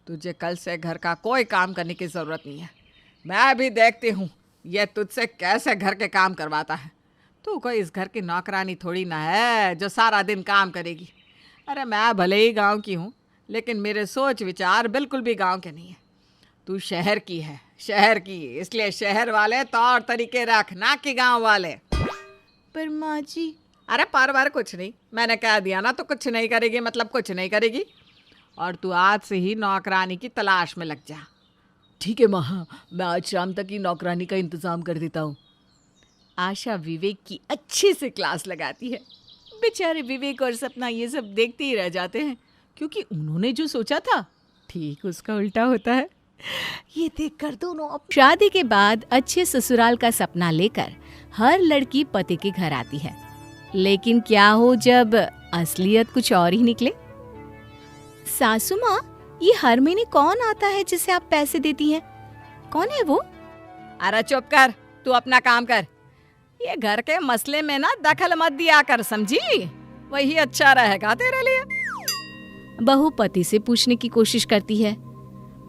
तुझे कल से घर का कोई काम करने की ज़रूरत नहीं है। मैं भी देखती हूँ ये तुझसे कैसे घर के काम करवाता है। तू कोई इस घर की नौकरानी थोड़ी ना है जो सारा दिन काम करेगी। अरे मैं भले ही गांव की हूँ, लेकिन मेरे सोच विचार बिल्कुल भी गांव के नहीं है। तू शहर की है, शहर की, इसलिए शहर वाले तौर तरीके रख, ना कि गांव वाले। पर माँ जी। अरे पर कुछ नहीं, मैंने कह दिया ना तो कुछ नहीं करेगी, मतलब कुछ नहीं करेगी। और तू आज से ही नौकरानी की तलाश में लग जा। ठीक है माँ, मैं आज शाम तक ही नौकरानी का इंतजाम कर देता हूँ। आशा विवेक की अच्छे से क्लास लगाती है। बेचारे विवेक और सपना ये सब देखते ही रह जाते हैं, क्योंकि उन्होंने जो सोचा था ठीक उसका उल्टा होता है। ये देखकर दोनों शादी के बाद अच्छे ससुराल का सपना लेकर हर लड़की पति के घर आती है, लेकिन क्या हो जब असलियत कुछ और ही निकले। सासू माँ, ये हर महीने कौन आता है जिसे आप पैसे देती हैं? कौन है वो? अरे चुप कर, तू अपना काम कर। ये घर के मसले में ना दखल मत दिया कर, समझी? वही अच्छा रहेगा तेरे लिए। बहू पति से पूछने की कोशिश करती है।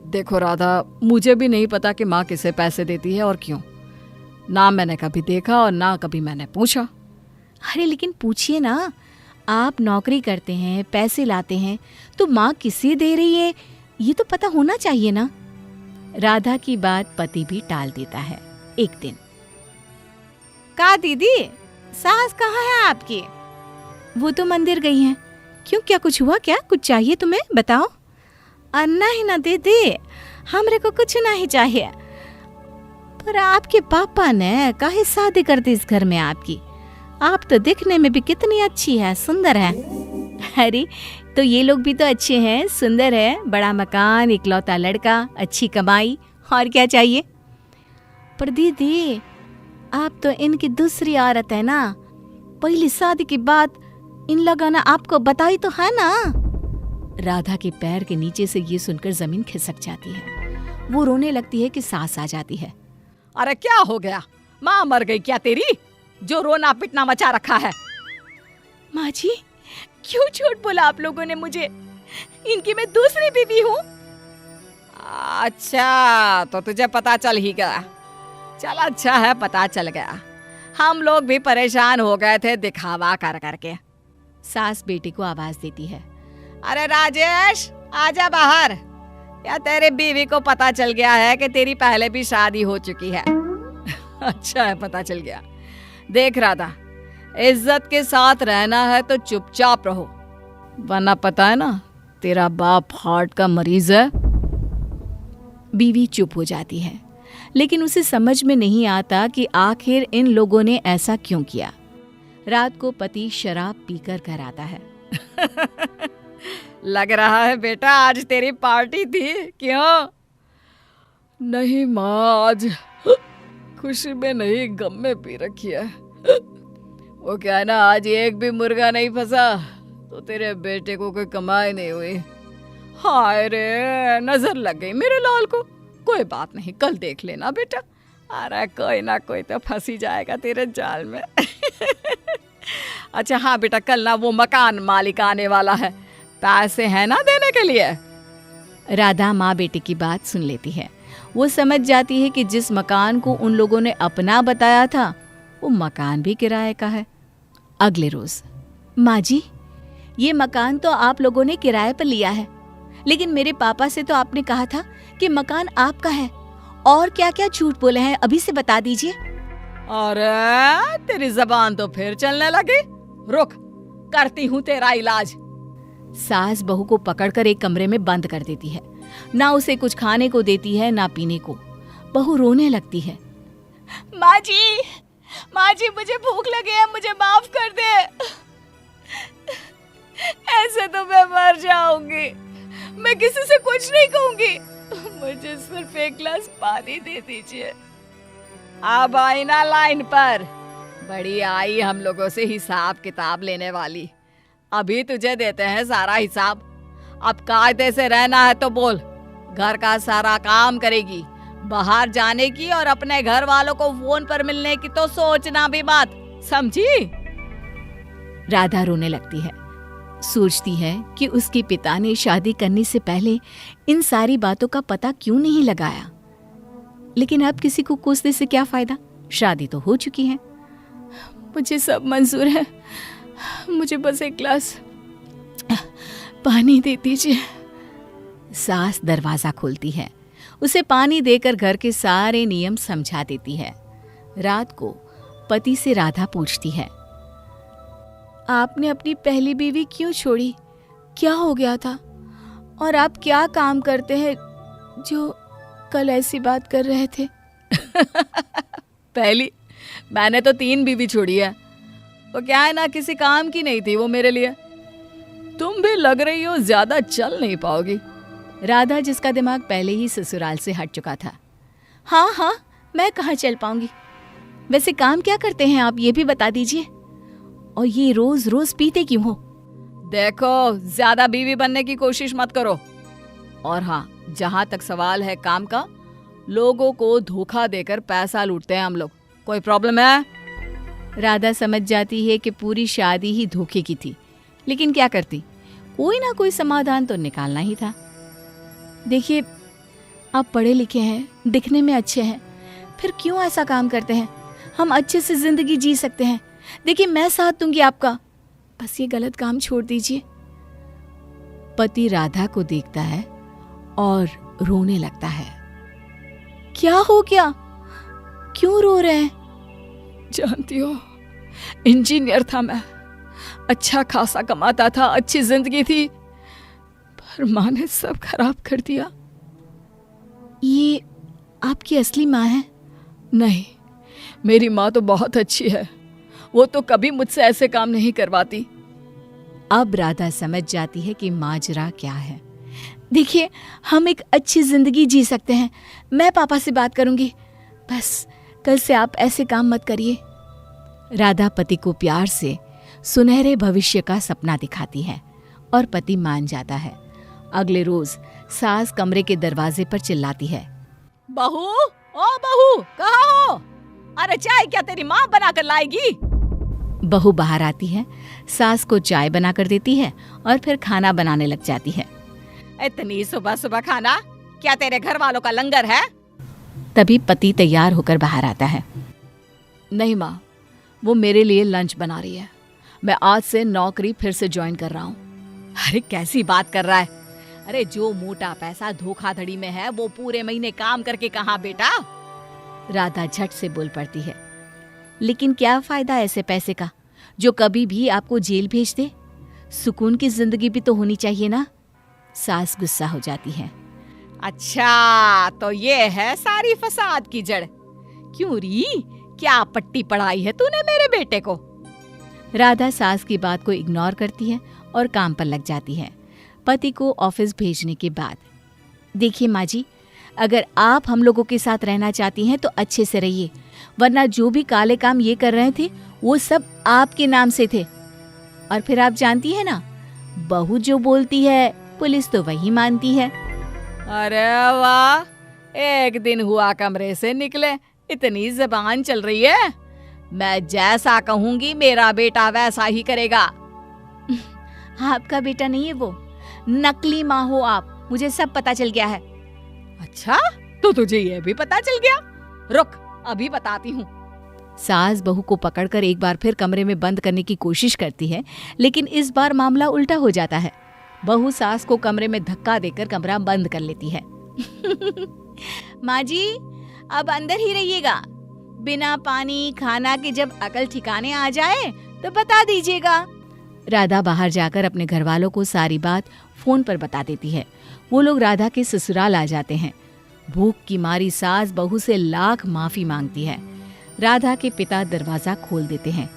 देखो राधा, मुझे भी नहीं पता कि माँ किसे पैसे देती है और क्यों। ना मैंने कभी देखा और ना कभी मैंने पूछा। अरे लेकिन पूछिए ना, आप नौकरी करते हैं, पैसे लाते हैं, तो माँ किसे दे रही है ये तो पता होना चाहिए ना। राधा की बात पति भी टाल देता है। एक दिन, का दीदी, सास कहाँ है आपकी? वो तो मंदिर गई हैं। क्यों, क्या कुछ हुआ क्या? कुछ चाहिए तुम्हें? बताओ। नहीं ना दीदी, हमरे को कुछ नहीं चाहिए। पर आपके पापा ने काहे शादी कर दी इस घर में आपकी? आप तो दिखने में भी कितनी अच्छी है, सुंदर है। अरे तो ये लोग भी तो अच्छे हैं, सुंदर है, बड़ा मकान, इकलौता लड़का, अच्छी कमाई, और क्या चाहिए? पर दीदी, आप तो इनकी दूसरी औरत है ना। पहली शादी की बात इन लोगों ने आपको बताई तो है ना। राधा के पैर के नीचे से ये सुनकर जमीन खिसक जाती है। वो रोने लगती है कि सांस आ जाती है। अरे क्या हो गया? माँ मर गई क्या तेरी, जो रोना पिटना मचा रखा है? माँ जी, क्यों झूठ बोला आप लोगों ने मुझे? इनकी मैं दूसरी बीवी हूँ। अच्छा, तो तुझे पता चल ही गया। चल अच्छा है, पता चल गया। हम लोग भी परेशान हो गए थे दिखावा कर करके। सास बेटे को आवाज देती है। अरे राजेश, आजा बाहर। या तेरी बीवी को पता चल गया है कि तेरी पहले भी शादी हो चुकी है? अच्छा है, पता चल गया। देख राधा, इज्जत के साथ रहना है तो चुपचाप रहो, वरना पता है ना तेरा बाप हार्ट का मरीज है। बीवी चुप हो जाती है, लेकिन उसे समझ में नहीं आता कि आखिर इन लोगों ने ऐसा क्यों किया। रात को पति शराब पीकर घर आता है। लग रहा है बेटा आज तेरी पार्टी थी, क्यों? नहीं माँ, आज खुशी में नहीं गम में पी रखी है। वो क्या है ना, आज एक भी मुर्गा नहीं फंसा तो तेरे बेटे को कोई कमाई नहीं हुई। हाय रे, नजर लग गई मेरे लाल को। कोई बात नहीं, कल देख लेना बेटा। अरे कोई ना कोई तो फंसी जाएगा तेरे जाल में। अच्छा हाँ बेटा, कल ना वो मकान मालिक आने वाला है, पैसे है ना देने के लिए? राधा माँ बेटे की बात सुन लेती है। वो समझ जाती है कि जिस मकान को उन लोगों ने अपना बताया था, वो मकान भी किराए का है। अगले रोज, माँ जी, ये मकान तो आप लोगों ने किराए पर लिया है, लेकिन मेरे पापा से तो आपने कहा था कि मकान आपका है। और क्या क्या झूठ बोले हैं, अभी से बता दीजिए। अरे तेरी जबान तो फिर चलने लगी। रुक, करती हूँ तेरा इलाज। सास बहू को पकड़कर एक कमरे में बंद कर देती है। ना उसे कुछ खाने को देती है, ना पीने को। बहू रोने लगती है। माँ जी, मुझे भूख लगी है, मुझे माफ कर दे। ऐसे तो मैं मर जाऊंगी। मैं किसी से कुछ नहीं कहूंगी। मुझे सिर्फ एक गिलास पानी दे दीजिए। अब आई ना लाइन पर, बड़ी आई हम लोगों से हिसाब किताब लेने वाली। अभी तुझे देते हैं सारा हिसाब। अब कायदे से रहना है तो बोल। घर का सारा काम करेगी, बाहर जाने की और अपने घर वालों को फोन पर मिलने की तो सोचना भी मत, समझी? राधा रोने लगती है। सोचती है कि उसके पिता ने शादी करने से पहले इन सारी बातों का पता क्यों नहीं लगाया। लेकिन अब किसी को कोसने से क्या फायदा, शादी तो हो चुकी है। मुझे सब मंजूर है, मुझे बस एक गिलास पानी दे दीजिए। सास दरवाजा खोलती है, उसे पानी देकर घर के सारे नियम समझा देती है। रात को पति से राधा पूछती है, आपने अपनी पहली बीवी क्यों छोड़ी? क्या हो गया था? और आप क्या काम करते हैं जो कल ऐसी बात कर रहे थे। पहली, मैंने तो 3 बीवी छोड़ी है। वो क्या है ना, किसी काम की नहीं थी वो मेरे लिए। तुम भी लग रही हो ज्यादा चल नहीं पाओगी। राधा, जिसका दिमाग पहले ही ससुराल से हट चुका था। हाँ हाँ, मैं कहाँ चल पाऊंगी। वैसे काम क्या करते हैं आप, ये भी बता दीजिए। और ये रोज रोज पीते क्यों हो? देखो, ज्यादा बीवी बनने की कोशिश मत करो। और हाँ, जहां तक सवाल है काम का, लोगों को धोखा देकर पैसा लूटते हैं हम लोग। कोई प्रॉब्लम है? राधा समझ जाती है कि पूरी शादी ही धोखे की थी, लेकिन क्या करती, कोई ना कोई समाधान तो निकालना ही था। देखिए, आप पढ़े लिखे हैं, दिखने में अच्छे हैं, फिर क्यों ऐसा काम करते हैं? हम अच्छे से जिंदगी जी सकते हैं। देखिए, मैं साथ दूंगी आपका, बस ये गलत काम छोड़ दीजिए। पति राधा को देखता है और रोने लगता है। क्या हो गया, क्यों रो रहे हैं? जानती हो, इंजीनियर था मैं, अच्छा खासा कमाता था, अच्छी जिंदगी थी, पर माँ ने सब खराब कर दिया। ये आपकी असली माँ है? नहीं, मेरी माँ तो बहुत अच्छी है, वो तो कभी मुझसे ऐसे काम नहीं करवाती। अब राधा समझ जाती है कि माजरा क्या है। देखिए, हम एक अच्छी जिंदगी जी सकते हैं। मैं पापा से बात करूंगी, बस कल से आप ऐसे काम मत करिए। राधा पति को प्यार से सुनहरे भविष्य का सपना दिखाती है और पति मान जाता है। अगले रोज सास कमरे के दरवाजे पर चिल्लाती है। बहू, ओ बहू, कहाँ हो? अरे चाय क्या तेरी माँ बना कर लाएगी? बहू बाहर आती है, सास को चाय बनाकर देती है और फिर खाना बनाने लग जाती है। इतनी सुबह सुबह खाना, क्या तेरे घर वालों का लंगर है? तभी पति तैयार होकर बाहर आता है। नहीं माँ, वो मेरे लिए लंच बना रही है। मैं आज से नौकरी फिर से ज्वाइन कर रहा हूँ। अरे कैसी बात कर रहा है? अरे जो मोटा पैसा धोखाधड़ी में है, वो पूरे महीने काम करके कहाँ बेटा? राधा झट से बोल पड़ती है। लेकिन क्या फायदा ऐसे पैसे का जो कभी भी आपको जेल भेज दे? सुकून की जिंदगी भी तो होनी चाहिए ना। सास गुस्सा हो जाती है। अच्छा, तो ये है सारी फसाद की जड़। क्यों री, क्या पट्टी पढ़ाई है तूने मेरे बेटे को? राधा सास की बात को इग्नोर करती है और काम पर लग जाती है। पति को ऑफिस भेजने के बाद, देखिए माँ जी, अगर आप हम लोगों के साथ रहना चाहती हैं तो अच्छे से रहिए, वरना जो भी काले काम ये कर रहे थे वो सब आपके नाम से थे। और फिर आप जानती है ना, बहू जो बोलती है पुलिस तो वही मानती है। अरे वाह, एक दिन हुआ कमरे से निकले, इतनी जबान चल रही है। मैं जैसा कहूंगी मेरा बेटा वैसा ही करेगा। आपका बेटा नहीं है वो, नकली माँ हो आप, मुझे सब पता चल गया है। अच्छा, तो तुझे ये भी पता चल गया? रुक, अभी बताती हूँ। सास बहू को पकड़कर एक बार फिर कमरे में बंद करने की कोशिश करती है, लेकिन इस बार मामला उल्टा हो जाता है। बहू सास को कमरे में धक्का देकर कमरा बंद कर लेती है। माँ जी, अब अंदर ही रहिएगा। बिना पानी खाना के जब अकल ठिकाने आ जाए तो बता दीजिएगा। राधा बाहर जाकर अपने घर वालों को सारी बात फोन पर बता देती है। वो लोग राधा के ससुराल आ जाते हैं। भूख की मारी सास बहू से लाख माफी मांगती है। राधा के पिता दरवाजा खोल देते हैं।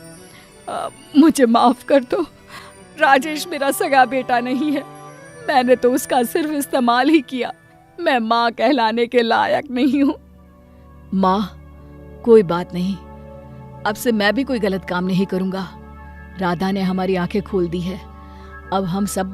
मुझे माफ कर दो, राजेश मेरा सगा बेटा नहीं है। मैंने तो उसका सिर्फ इस्तेमाल ही किया। मैं माँ कहलाने के लायक नहीं हूँ। माँ, कोई बात नहीं, अब से मैं भी कोई गलत काम नहीं करूँगा। राधा ने हमारी आंखें खोल दी है। अब हम सब